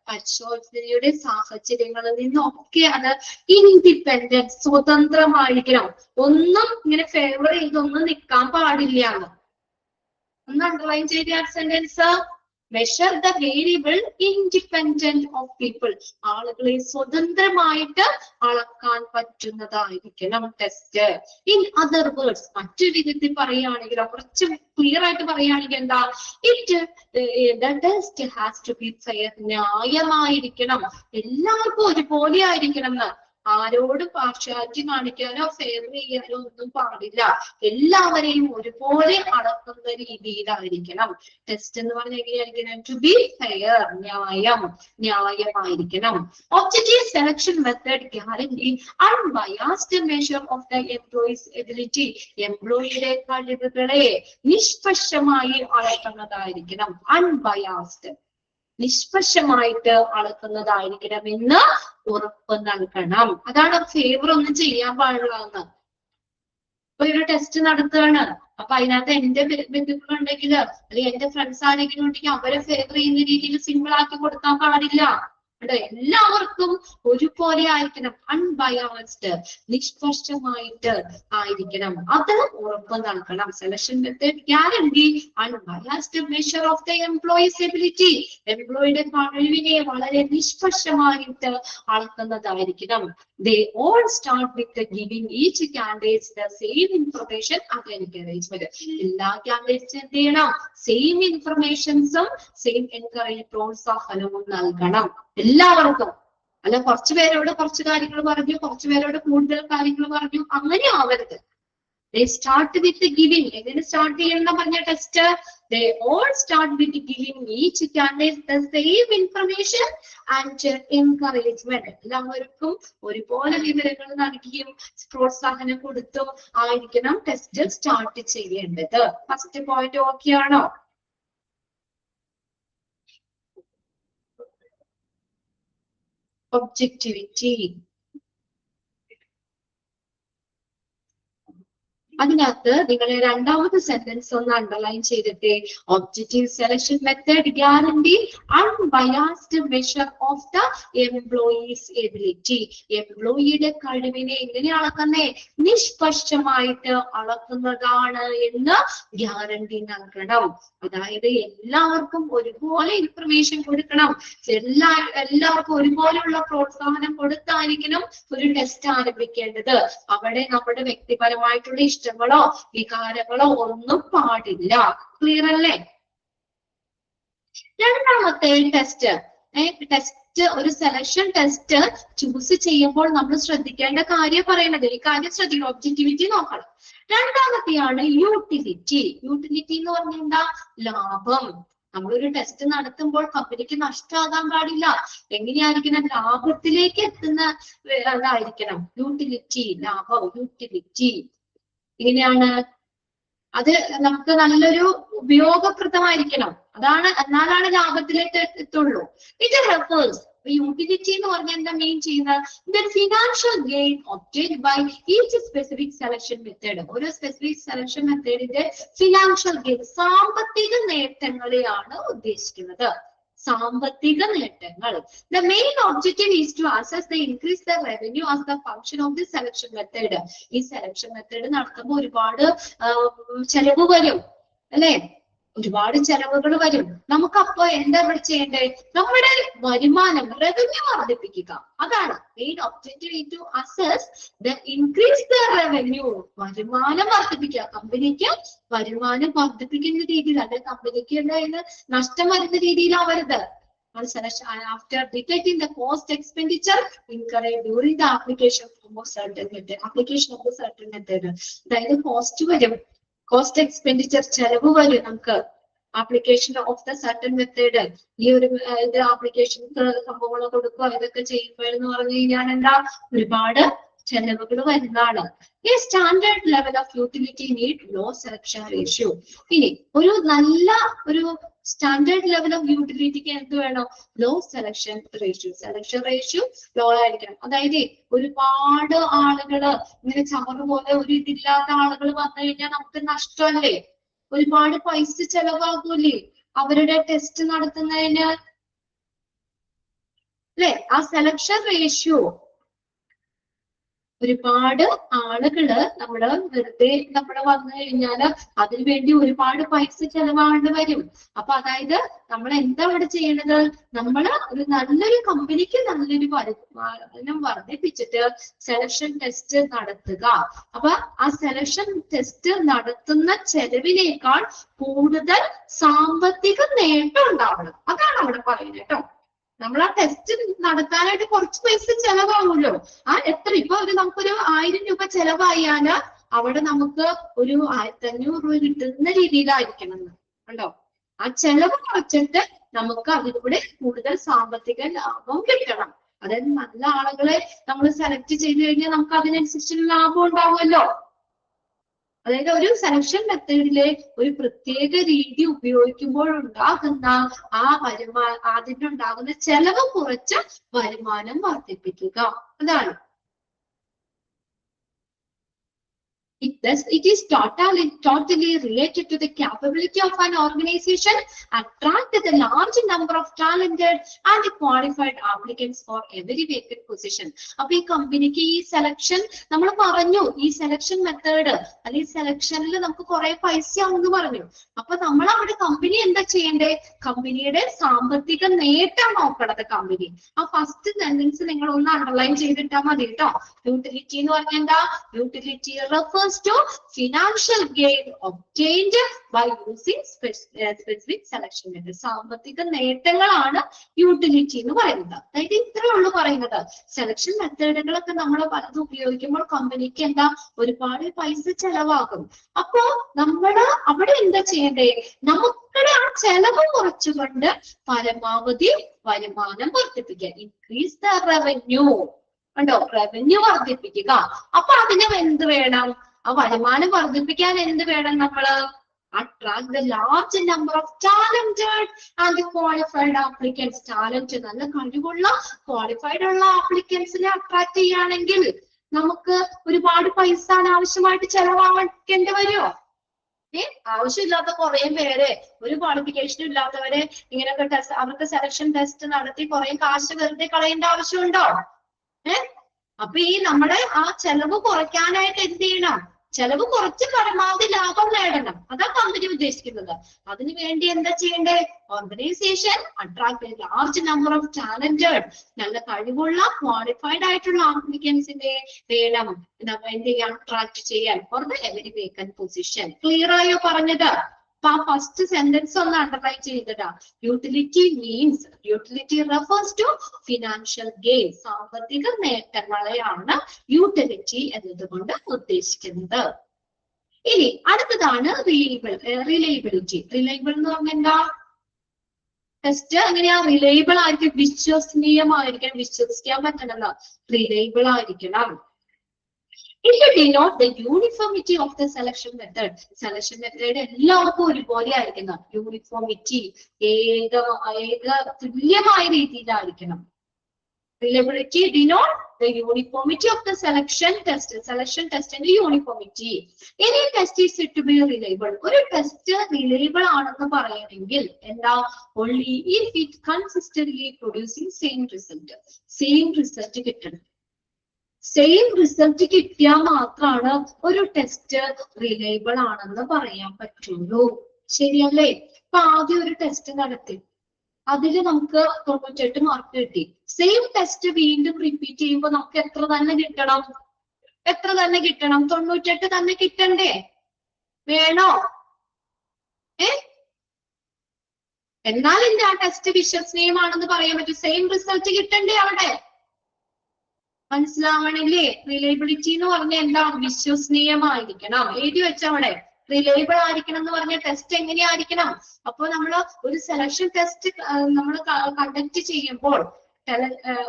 പരിശോധനയുടെ സാഹചര്യങ്ങളിൽ നിന്നും ഒക്കെ അത് ഇൻഡിപെൻഡന്റ്, സ്വതന്ത്രമായിരിക്കണം. ഒന്നും ഇങ്ങനെ ഫേവർ ചെയ്തൊന്നും നിൽക്കാൻ പാടില്ല. ഒന്ന് അണ്ടർലൈൻ ചെയ്ത sentence. Measure the variable independent of people. ആളുകളെ സ്വതന്ത്രമായിട്ട് അളക്കാൻ പറ്റുന്നതായിരിക്കണം ടെസ്റ്റ്. ഇൻ അതർ വേർഡ്സ്, മറ്റൊരു വിധത്തിൽ പറയുകയാണെങ്കിൽ, കുറച്ച് ക്ലിയർ ആയിട്ട് പറയുകയാണെങ്കിൽ എന്താ? The test has to be fair. ന്യായമായിരിക്കണം, എല്ലാവർക്കും ഒരുപോലെ ആയിരിക്കണം എന്ന്. ആരോടും പാർഷ്യാലിറ്റി കാണിക്കാനോ ഫേവർ ചെയ്യാനോ ഒന്നും പാടില്ല. എല്ലാവരെയും ഒരുപോലെ അളക്കുന്ന രീതിയിലായിരിക്കണം ടെസ്റ്റ് എന്ന് പറഞ്ഞാൽ എങ്ങനെയായിരിക്കണം? ടു ബി ഫെയർ, ന്യായമായിരിക്കണം. Objective selection method guarantee unbiased measure of the employee's ability. എംപ്ലോയിയുടെ കഴിവുകളെ നിഷ്പക്ഷമായി അളക്കുന്നതായിരിക്കണം. അൺബയാസ്ഡ്, നിഷ്പക്ഷമായിട്ട് അളക്കുന്നതായിരിക്കണം എന്ന് ഉറപ്പ് നൽകണം. അതാണ് ഫേവർ ഒന്നും ചെയ്യാൻ പാടില്ലെന്ന്. ഇപ്പൊ ഒരു ടെസ്റ്റ് നടത്തുകയാണ്, അപ്പൊ അതിനകത്ത് എന്റെ ബന്ധുക്കൾ ഉണ്ടെങ്കിൽ അല്ലെങ്കിൽ എന്റെ ഫ്രണ്ട്സ് ആരെങ്കിലും ഉണ്ടെങ്കിൽ അവരെ ഫേവർ ചെയ്യുന്ന രീതിയിൽ സിമ്പിൾ ആക്കി കൊടുക്കാൻ പാടില്ല. എല്ലാവർക്കും ഒരുപോലെ ആയിരിക്കണം. അൺബയാസ്ഡ്, നിഷ്പക്ഷമായിട്ട് ആയിരിക്കണം. അത് ഉറപ്പ് നൽകണം. Selection method guarantee unbiased measure of the employee's ability. എംപ്ലോയിയുടെ കഴിവിനെ വളരെ നിഷ്പക്ഷമായിട്ട് അളക്കുന്നതായിരിക്കണം. They all start with giving each candidate the same information and encouragement. എല്ലാ കാൻഡിഡേറ്റ്സും എന്ത് ചെയ്യണം? സെയിം ഇൻഫർമേഷൻസും സെയിം പ്രോത്സാഹനവും നൽകണം എല്ലാവർക്കും. അല്ല കുറച്ചു പേരോട് കുറച്ച് കാര്യങ്ങൾ പറഞ്ഞു, കുറച്ചു പേരോട് കൂടുതൽ കാര്യങ്ങൾ പറഞ്ഞു, അങ്ങനെ ആവരുത്. They start with giving. എങ്ങനെ സ്റ്റാർട്ട് ചെയ്യണം പറഞ്ഞ test? They all start with giving each candidate the same information and encouragement. എല്ലാവർക്കും ഒരുപോലെ വിവരങ്ങൾ നൽകിയും പ്രോത്സാഹനം കൊടുത്തും ആയിരിക്കണം ടെസ്റ്റ് സ്റ്റാർട്ട് ചെയ്യേണ്ടത്. ഫസ്റ്റ് പോയിന്റ് ഓക്കെ ആണോ? ഒബ്ജക്ടിവിറ്റി. അതിനകത്ത് നിങ്ങൾ രണ്ടാമത്തെ സെന്റൻസ് ഒന്ന് അണ്ടർലൈൻ ചെയ്തിട്ട്, objective selection method guarantee unbiased measure of the employee's ability. എംപ്ലോയിയുടെ കഴിവിനെ എങ്ങനെ അളക്കുന്നേ? നിഷ്പക്ഷമായിട്ട് അളക്കുന്നതാണ് എന്ന് ഗ്യാരണ്ടി നൽകണം. അതായത് എല്ലാവർക്കും ഒരുപോലെ ഇൻഫർമേഷൻ കൊടുക്കണം, എല്ലാവർക്കും ഒരുപോലെയുള്ള പ്രോത്സാഹനം കൊടുത്തായിരിക്കണം ഒരു ടെസ്റ്റ് ആരംഭിക്കേണ്ടത്. അവിടെ നമ്മുടെ വ്യക്തിപരമായിട്ടുള്ള ഇഷ്ടങ്ങളോ വികാരങ്ങളോ ഒന്നും പാടില്ല. ക്ലിയർ അല്ലേ? രണ്ടാമത്തെ ടെസ്റ്റ് ടെസ്റ്റ്, ഒരു സെലക്ഷൻ ടെസ്റ്റ് ചൂസ് ചെയ്യുമ്പോൾ നമ്മൾ ശ്രദ്ധിക്കേണ്ട കാര്യം പറയണത്. ഈ കാര്യം ശ്രദ്ധിക്കണം, ഒബ്ജക്ടിവിറ്റി നോക്കണം. രണ്ടാമത്തെയാണ് യൂട്ടിലിറ്റി. യൂട്ടിലിറ്റി എന്ന് പറഞ്ഞാൽ എന്താ? ലാഭം. നമ്മളൊരു ടെസ്റ്റ് നടത്തുമ്പോൾ കമ്പനിക്ക് നഷ്ടമാകാൻ പാടില്ല. എങ്ങനെയായിരിക്കണം? ലാഭത്തിലേക്ക് എത്തുന്ന അതായിരിക്കണം യൂട്ടിലിറ്റി. ലാഭം, യൂട്ടിലിറ്റി എങ്ങനെയാണ്? അത് നമുക്ക് നല്ലൊരു ഉപയോഗപ്രദമായിരിക്കണം. എന്നാലാണ് ലാഭത്തിലേക്ക് എത്തുള്ളൂ. ഇറ്റ് റെഫേഴ്സ്, യൂട്ടിലിറ്റി എന്ന് പറഞ്ഞാൽ എന്താ മീൻ ചെയ്യുന്നത്? The financial gain obtained by each specific selection method. ഓരോ സ്പെസിഫിക് സെലക്ഷൻ മെത്തേഡിന്റെ ഫിനാൻഷ്യൽ ഗെയിൻ, സാമ്പത്തിക നേട്ടങ്ങളെയാണ് ഉദ്ദേശിക്കുന്നത്. സാമ്പത്തിക നേട്ടങ്ങൾ. The main objective is to assess the increase the revenue as the function of the selection method. ഈ selection method നടത്തുമ്പോൾ ഒരുപാട് ചെലവ് വരും അല്ലെ? ഒരുപാട് ചെലവുകൾ വരും. നമുക്കപ്പോ എന്താ ഇവിടെ ചെയ്യേണ്ടത്? നമ്മുടെ വരുമാനം, റവന്യൂ വർദ്ധിപ്പിക്കുക. അതാണ് main objective to assess the increase the revenue. വരുമാനം വർദ്ധിപ്പിക്കുക. കമ്പനിക്ക് വരുമാനം വർദ്ധിപ്പിക്കുന്ന രീതിയിൽ, അല്ലെ കമ്പനിക്ക് നഷ്ടം വരുന്ന രീതിയിലാവരുത്. After detecting the cost expenditure incurred during the application of a certain method. അതായത് കോസ്റ്റ് വരും, കോസ്റ്റ് എക്സ്പെൻഡിച്ചർ ചെലവ് വരും നമുക്ക് application of the certain method. ഈ ഒരു ആപ്ലിക്കേഷൻ സംഭവങ്ങൾ കൊടുക്കുക, ഇതൊക്കെ ചെയ്യുമ്പോൾ എന്ന് പറഞ്ഞു കഴിഞ്ഞാൽ എന്താ? ഒരുപാട് ചെലവുകൾ വരുന്നതാണ്. ഈ standard level of utility need low selection ratio. ഇനി ഒരു നല്ല ഒരു സ്റ്റാൻഡേർഡ് ലെവൽ ഓഫ് യൂട്ടിലിറ്റിക്ക് എന്ത് വേണം? Low selection ratio. Selection ratio low ആയിരിക്കണം. അതായത് ഒരുപാട് ആളുകള് ഇങ്ങനെ ചവറ് പോലെ ഒരു ഇതില്ലാത്ത ആളുകൾ വന്നു കഴിഞ്ഞാൽ നമുക്ക് നഷ്ടമല്ലേ? ഒരുപാട് പൈസ ചെലവാകൂലേ അവരുടെ ടെസ്റ്റ് നടത്തുന്നതിന് അല്ലെ? ആ സെലക്ഷൻ റേഷ്യോ, ഒരുപാട് ആളുകള് വെറുതെ വന്നു കഴിഞ്ഞാല് അതിനു വേണ്ടി ഒരുപാട് പൈസ ചെലവാകേണ്ടി വരും. അപ്പൊ അതായത് നമ്മൾ എന്താ ഇവിടെ ചെയ്യേണ്ടത്? നമ്മള് ഒരു നല്ലൊരു കമ്പനിക്ക് നല്ലൊരു വരുമാനം വർദ്ധിപ്പിച്ചിട്ട് സെലക്ഷൻ ടെസ്റ്റ് നടത്തുക. അപ്പൊ ആ സെലക്ഷൻ ടെസ്റ്റ് നടത്തുന്ന ചെലവിനേക്കാൾ കൂടുതൽ സാമ്പത്തിക നേട്ടം ഉണ്ടാവണം. അതാണ് അവിടെ പറയുന്നത് കേട്ടോ. നമ്മൾ ആ ടെസ്റ്റ് നടത്താനായിട്ട് കുറച്ച് പൈസ ചെലവാകുമല്ലോ. എത്ര ഇപ്പൊ നമുക്കൊരു 1000 രൂപ ചെലവായാല് അവിടെ നമുക്ക് ഒരു 1500 രൂപ കിട്ടുന്ന രീതിയിലായിരിക്കണം കണ്ടോ. ആ ചെലവ് കുറച്ചിട്ട് നമുക്ക് അതിലൂടെ കൂടുതൽ സാമ്പത്തിക ലാഭം കിട്ടണം. അതായത് നല്ല ആളുകളെ നമ്മൾ സെലക്ട് ചെയ്ത് കഴിഞ്ഞാൽ നമുക്ക് അതിനനുസരിച്ചുള്ള ലാഭം ഉണ്ടാവുമല്ലോ. അതായത് ഒരു സെലക്ഷൻ മെത്തേഡിലെ ഒരു പ്രത്യേക രീതി ഉപയോഗിക്കുമ്പോൾ ഉണ്ടാകുന്ന അതിനുണ്ടാകുന്ന ചെലവ് കുറച്ച് വരുമാനം വർദ്ധിപ്പിക്കുക. അതാണ്. It is totally related to the capability of an organization attract the large number of talented and qualified applicants for every vacant position. അപ്പൊ ഈ കമ്പനിക്ക് ഈ സെലക്ഷൻ നമ്മൾ പറഞ്ഞു, ഈ സെലക്ഷൻ മെത്തേഡ് അല്ലെങ്കിൽ സെലക്ഷനിൽ നമുക്ക് കുറെ പൈസ ആണെന്ന് പറഞ്ഞു. അപ്പൊ നമ്മൾ അവിടെ കമ്പനി എന്താ ചെയ്യണ്ടേ? കമ്പനിയുടെ സാമ്പത്തിക നേട്ടം നോക്കണത് കമ്പനി. ആ ഫസ്റ്റ് സെന്റൻസ് നിങ്ങൾ ഒന്ന് അണ്ടർലൈൻ ചെയ്തിട്ടാ മതി കേട്ടോ. യൂട്ടിലിറ്റി എന്ന് പറഞ്ഞാൽ എന്താ? Utility refers to financial gain obtained by using specific selection method. സാമ്പത്തിക നേട്ടങ്ങളാണ് യൂട്ടിലിറ്റി എന്ന് പറയുന്നത്. അതായത് ഇത്രേ ഉള്ളൂ പറയുന്നത്. സെലക്ഷൻ മെത്തേഡുകളൊക്കെ നമ്മൾ പലതും ഉപയോഗിക്കുമ്പോൾ കമ്പനിക്ക് എന്താ? ഒരുപാട് പൈസ ചെലവാകും. അപ്പോ നമ്മള് അവിടെ എന്താ ചെയ്യണ്ടേ? നമുക്കുടെ ആ ചെലവ് കുറച്ചുകൊണ്ട് പരമാവധി വരുമാനം വർദ്ധിപ്പിക്കുക. Increase the revenue. കണ്ടോ? റവന്യൂ വർദ്ധിപ്പിക്കുക. അപ്പൊ അതിന് എന്ത് വേണം? ആ വരുമാനം വർദ്ധിപ്പിക്കാൻ എന്ത് വേണം? നമ്മള് attract the large number of talented and qualified applicants. Talent, നല്ല കഴിവുള്ള ക്വാളിഫൈഡ് ഉള്ള ആപ്ലിക്കൻസിനെ അട്രാക്ട് ചെയ്യുകയാണെങ്കിൽ നമുക്ക് ഒരുപാട് പൈസ അനാവശ്യമായിട്ട് ചെലവാക്കേണ്ടി വരുമോ? ആവശ്യമില്ലാത്ത കുറെ പേര്, ഒരു ക്വാളിഫിക്കേഷനും ഇല്ലാത്തവരെ ഇങ്ങനെയൊക്കെ ടെസ്റ്റ്, അവർക്ക് സെലക്ഷൻ ടെസ്റ്റ് നടത്തി കുറെ കാശ് വെറുതെ കളയേണ്ട ആവശ്യമുണ്ടോ? അപ്പൊ ഈ നമ്മുടെ ആ ചെലവ് കുറയ്ക്കാനായിട്ട് എന്ത് ചെയ്യണം? ചെലവ് കുറച്ച് പരമാവധി ലാഭം നേടണം. അതാ കമ്പനി ഉദ്ദേശിക്കുന്നത്. അതിനു വേണ്ടി എന്താ ചെയ്യണ്ടേ? Organisation attract large number of talented, നല്ല കഴിവുള്ള ക്വാളിഫൈഡ് ആയിട്ടുള്ള ആപ്ലിക്കൻസിനെ വേണം എന്ത് ചെയ്യാൻ? അട്രാക്ട് ചെയ്യാൻ for the every vacant position. Clear ആയോ പറഞ്ഞത്? അപ്പൊ ആ ഫസ്റ്റ് സെന്റൻസ് ഒന്ന് അണ്ടർലൈൻ ചെയ്തിട്ടാ. Utility means, utility refers to financial gain, സാമ്പത്തിക നേട്ടങ്ങളെയാണ് യൂട്ടിലിറ്റി എന്നതുകൊണ്ട് ഉദ്ദേശിക്കുന്നത്. ഇനി അടുത്തതാണ് റിലയബിലിറ്റി. റിലയബിൾ എന്ന് പറഞ്ഞാൽ എന്താ? ടെസ്റ്റ് എങ്ങനെയാ? റിലയബിൾ ആയിരിക്കും, വിശ്വസനീയമായിരിക്കണം, വിശ്വസിക്കാൻ പറ്റണല്ലോ, റിലയബിൾ ആയിരിക്കണം. It should denote the uniformity of the selection method. Selection method എല്ലാവർക്കും ഒരുപോലെ ആയിരിക്കണം. യൂണിഫോമിറ്റി, തുല്യമായ രീതിയിലായിരിക്കണം. Reliability denote the uniformity of the selection test. Selection test and uniformity. Any test is said to be reliable. ഒരു test reliable ആണെന്ന് പറയണമെങ്കിൽ എന്താ? Only if it consistently producing same result. Same result കിട്ടണം. Same result കിട്ടിയാൽ മാത്രമാണ് ഒരു test reliable ആണെന്ന് പറയാൻ പറ്റുള്ളൂ. ശരിയല്ലേ? ഇപ്പൊ ആദ്യം ഒരു ടെസ്റ്റ് നടത്തി, അതില് നമുക്ക് 98 മാർക്ക് കിട്ടി. സെയിം ടെസ്റ്റ് വീണ്ടും റിപ്പീറ്റ് ചെയ്യുമ്പോൾ നമുക്ക് എത്ര തന്നെ കിട്ടണം? 98 തന്നെ കിട്ടണ്ടേ? വേണോ? എന്നാൽ എന്റെ ആ ടെസ്റ്റ് വിശ്വസനീയമാണെന്ന് പറയാൻ പറ്റും. സെയിം റിസൾട്ട് കിട്ടണ്ടേ അവിടെ? മനസ്സിലാവണില്ലേ? റിലയബിലിറ്റി എന്ന് പറഞ്ഞാൽ എന്താ? വിശ്വസനീയമായിരിക്കണം. എഴുതി വെച്ചവിടെ റിലയബിൾ ആയിരിക്കണം എന്ന് പറഞ്ഞ ടെസ്റ്റ് എങ്ങനെയായിരിക്കണം? അപ്പൊ നമ്മൾ ഒരു സെലക്ഷൻ ടെസ്റ്റ് നമ്മൾ കണ്ടക്ട് ചെയ്യുമ്പോൾ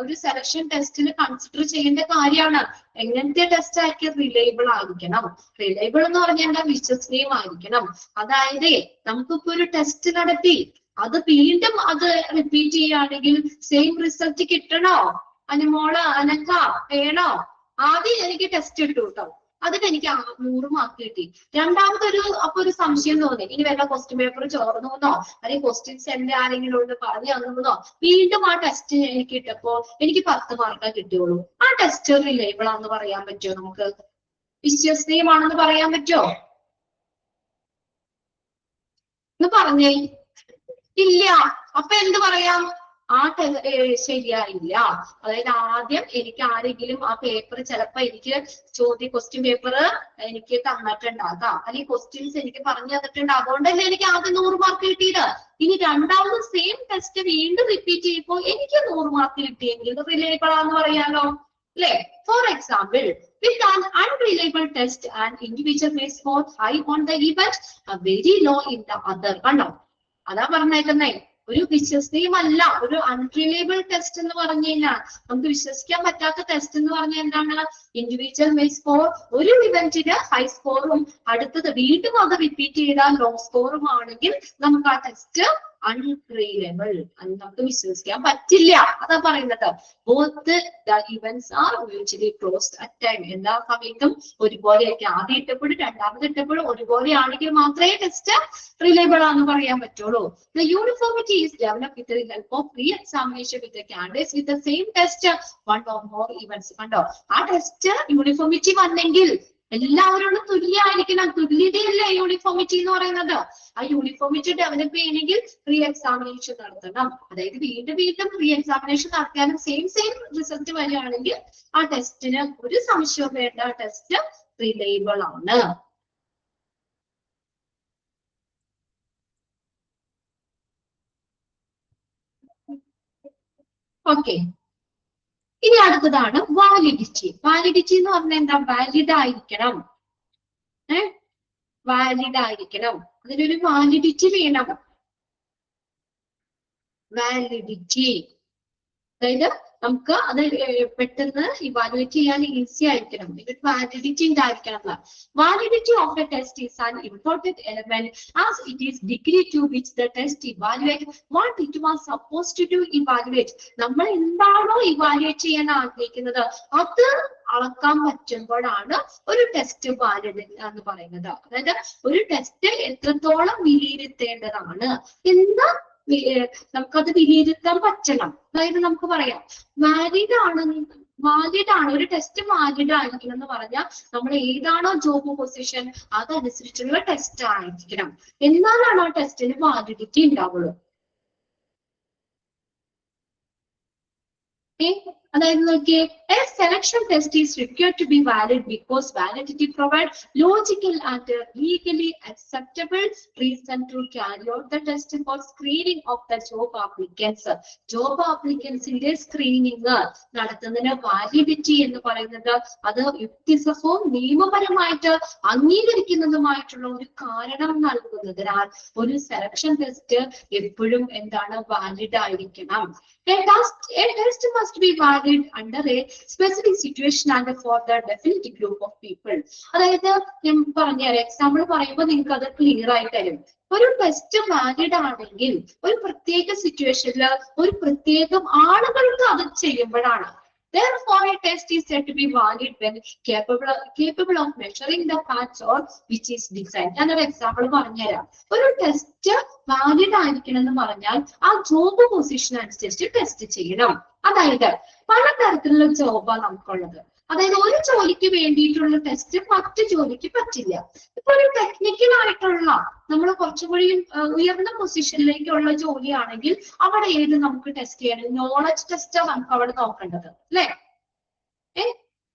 ഒരു സെലക്ഷൻ ടെസ്റ്റിൽ കൺസിഡർ ചെയ്യേണ്ട കാര്യമാണ് എങ്ങനത്തെ ടെസ്റ്റ് ആയിരിക്കും? റിലയബിൾ ആയിരിക്കണം. റിലയബിൾ എന്ന് പറഞ്ഞാൽ എന്താ? വിശ്വസനീയമായിരിക്കണം. അതായത് നമുക്കിപ്പോ ഒരു ടെസ്റ്റ് നടത്തി, അത് വീണ്ടും അത് റിപ്പീറ്റ് ചെയ്യുകയാണെങ്കിൽ സെയിം റിസൾട്ട് കിട്ടണോ? അനുമോള്, അനക്ക വേണോ? ആദ്യം എനിക്ക് ടെസ്റ്റ് ഇട്ടു കേട്ടോ, അതിന് എനിക്ക് 100 മാർക്ക് കിട്ടി. രണ്ടാമതൊരു ഒരു സംശയം തോന്നി, ഇനി വല്ല ക്വസ്റ്റ്യൻ പേപ്പർ ചോർന്നോ അല്ലെങ്കിൽ ക്വസ്റ്റ്യൻസ് എന്റെ ആരെങ്കിലും ഉണ്ട് പറഞ്ഞു തന്നോ. വീണ്ടും ആ ടെസ്റ്റ് എനിക്ക് ഇട്ടപ്പോ എനിക്ക് 10 മാർക്കാ കിട്ടിയുള്ളൂ. ആ ടെസ്റ്റ് റിലയബിൾ ആണെന്ന് പറയാൻ പറ്റുമോ? നമുക്ക് വിശ്വസനീയമാണെന്ന് പറയാൻ പറ്റുമോ? എന്ന് പറഞ്ഞേ. ഇല്ല. അപ്പൊ എന്ത് പറയാം? ആ ശരിയായില്ല. അതായത് ആദ്യം എനിക്ക് ആരെങ്കിലും ആ പേപ്പർ ചിലപ്പോ എനിക്ക് ക്വസ്റ്റ്യൻ പേപ്പർ എനിക്ക് തന്നിട്ടുണ്ടാകാം, അല്ലെങ്കിൽ ക്വസ്റ്റ്യൻസ് എനിക്ക് പറഞ്ഞു തന്നിട്ടുണ്ട്, അതുകൊണ്ടല്ലേ എനിക്ക് ആദ്യം 100 മാർക്ക് കിട്ടിയത്. ഇനി രണ്ടാമത് സെയിം ടെസ്റ്റ് വീണ്ടും റിപ്പീറ്റ് ചെയ്യുമ്പോൾ എനിക്ക് 100 മാർക്ക് കിട്ടിയെങ്കിൽ റിലയബിൾ ആണെന്ന് പറയാലോ, അല്ലേ? For example, with an unreliable test, an individual may score high on the event, very low in the other. കണ്ടോ? അതാ പറഞ്ഞേക്കുന്നേ. ഒരു വിശ്വസനീയമല്ല, ഒരു അൺറിലയബിൾ ടെസ്റ്റ് എന്ന് പറഞ്ഞു കഴിഞ്ഞാൽ, നമുക്ക് വിശ്വസിക്കാൻ പറ്റാത്ത ടെസ്റ്റ് എന്ന് പറഞ്ഞാൽ എന്താണ്? ഇൻഡിവിജ്വൽ മേ സ്കോർ, ഒരു ഇവന്റിന് ഹൈ സ്കോറും അടുത്തത് വീണ്ടും അത് റിപ്പീറ്റ് ചെയ്താൽ ലോ സ്കോറും ആണെങ്കിൽ നമുക്ക് ആ ടെസ്റ്റ് അൺറിലയബിൾ, നമുക്ക് വിശ്വസിക്കാൻ പറ്റില്ല. അതാ പറയുന്നത്. Both the events R mutually closed at time. എല്ലാ സമയത്തും ഒരുപോലെയായിരിക്കും. ആദ്യം ഇട്ടപ്പോഴും രണ്ടാമത് ഇട്ടപ്പോഴും ഒരുപോലെ ആണെങ്കിൽ മാത്രമേ ടെസ്റ്റ് റിലയബിൾ ആണെന്ന് പറയാൻ പറ്റുള്ളൂ. The uniformity is developed with the help of re-examination with the candidates with the same test, one or more events. കണ്ടോ? ആ ടെസ്റ്റ് യൂണിഫോമിറ്റി വന്നെങ്കിൽ എല്ലാവരോടും തുല്യമായിരിക്കണം. തുല്യതയല്ലേ യൂണിഫോമിറ്റി എന്ന് പറയുന്നത്. ആ യൂണിഫോമിറ്റി ഡെവലപ്പ് ചെയ്യണമെങ്കിൽ റീ എക്സാമിനേഷൻ നടത്തണം. അതായത് വീണ്ടും റീ എക്സാമിനേഷൻ നടത്തിയാലും സെയിം റിസൾട്ട് വരികയാണെങ്കിൽ ആ ടെസ്റ്റിന് ഒരു സംശയവും വേണ്ട, ടെസ്റ്റ് റിലയബിൾ ആണ്. ഓക്കെ. ഇനി അടുത്തതാണ് വാലിഡിറ്റി. വാലിഡിറ്റി എന്ന് പറഞ്ഞാൽ എന്താ? വാലിഡ് ആയിരിക്കണം. വാലിഡ് ആയിരിക്കണം. അതിനൊരു വാലിഡിറ്റി വേണം. വാലിഡിറ്റി അതായത് നമുക്ക് അത് പെട്ടെന്ന് ഇവാലുവേറ്റ് ചെയ്യാൻ ഈസി ആയിരിക്കണം. ഇതിന് വാലിഡിറ്റി ഉണ്ടായിരിക്കണം. Validity of a test is an important element as it is degree to which the test evaluate what it was supposed to evaluate. നമ്മൾ എന്താണോ ഇവാലുവേറ്റ് ചെയ്യാൻ ആഗ്രഹിക്കുന്നത് അത് അളക്കാൻ പറ്റുമ്പോഴാണ് ഒരു ടെസ്റ്റ് വാലിഡ് എന്ന് പറയുന്നത്. അതായത് ഒരു ടെസ്റ്റ് എത്രത്തോളം വിലയിരുത്തേണ്ടതാണ് എന്ന് നമുക്കത് വിലയിരുത്താൻ പറ്റണം. അതായത് നമുക്ക് പറയാം വാലിഡ് ആണ് ഒരു ടെസ്റ്റ് വാലിഡ് ആയിരിക്കണം എന്ന് പറഞ്ഞാൽ നമ്മൾ ഏതാണോ ജോബ് പൊസിഷൻ അതനുസരിച്ചുള്ള ടെസ്റ്റ് ആയിരിക്കണം. എന്നാലാണ് ആ ടെസ്റ്റിന് വാലിഡിറ്റി ഉണ്ടാവുള്ളൂ. അതായത് നോക്കിയേ, a selection test is required to be valid because validity provides logical and legally acceptable reason to carry out the test for screening of the job applicants. Job applicants-ന്റെ screening നടത്തുന്നതിന് validity എന്ന് പറയുന്നത് അത് യുക്തിസഹവും നിയമപരമായിട്ട് അംഗീകരിക്കുന്നതുമായിട്ടുള്ള ഒരു കാരണം നൽകുന്നതിനാൽ ഒരു സെലക്ഷൻ ടെസ്റ്റ് എപ്പോഴും എന്താണ്, വാലിഡ് ആയിരിക്കണം. A test must be valid under a specific situation and for the definite group of people. അതായത് ഞാൻ പറഞ്ഞുതരാം, എക്സാമ്പിൾ പറയുമ്പോൾ നിങ്ങൾക്ക് അത് ക്ലിയർ ആയി തരും. ഒരു ടെസ്റ്റ് വാലിഡ് ആണെങ്കിൽ ഒരു പ്രത്യേക സിറ്റുവേഷനിൽ ഒരു പ്രത്യേകം ആളുകൾക്ക് അത് ചെയ്യുമ്പോഴാണ്. Therefore, a test is said to be valid when capable of measuring the facts or which is designed. ഞാനൊരു എക്സാമ്പിൾ പറഞ്ഞുതരാം. ഒരു ടെസ്റ്റ് വാലിഡ് ആയിരിക്കണം എന്ന് പറഞ്ഞാൽ ആ ജോബ് പൊസിഷൻ അനുസരിച്ച് ടെസ്റ്റ് ചെയ്യണം. അതായത് പലതരത്തിലുള്ള ജോബാണ് നമുക്കുള്ളത്. അതായത് ഒരു ജോലിക്ക് വേണ്ടിയിട്ടുള്ള ടെസ്റ്റ് മറ്റു ജോലിക്ക് പറ്റില്ല. ഇപ്പൊ ഒരു ടെക്നിക്കൽ ആയിട്ടുള്ള നമ്മൾ കുറച്ചുകൂടി ഉയർന്ന പൊസിഷനിലേക്കുള്ള ജോലിയാണെങ്കിൽ അവിടെ ഏത് നമുക്ക് ടെസ്റ്റ് ചെയ്യണം? നോളജ് ടെസ്റ്റാണ് നമുക്ക് അവിടെ നോക്കേണ്ടത്, അല്ലെ?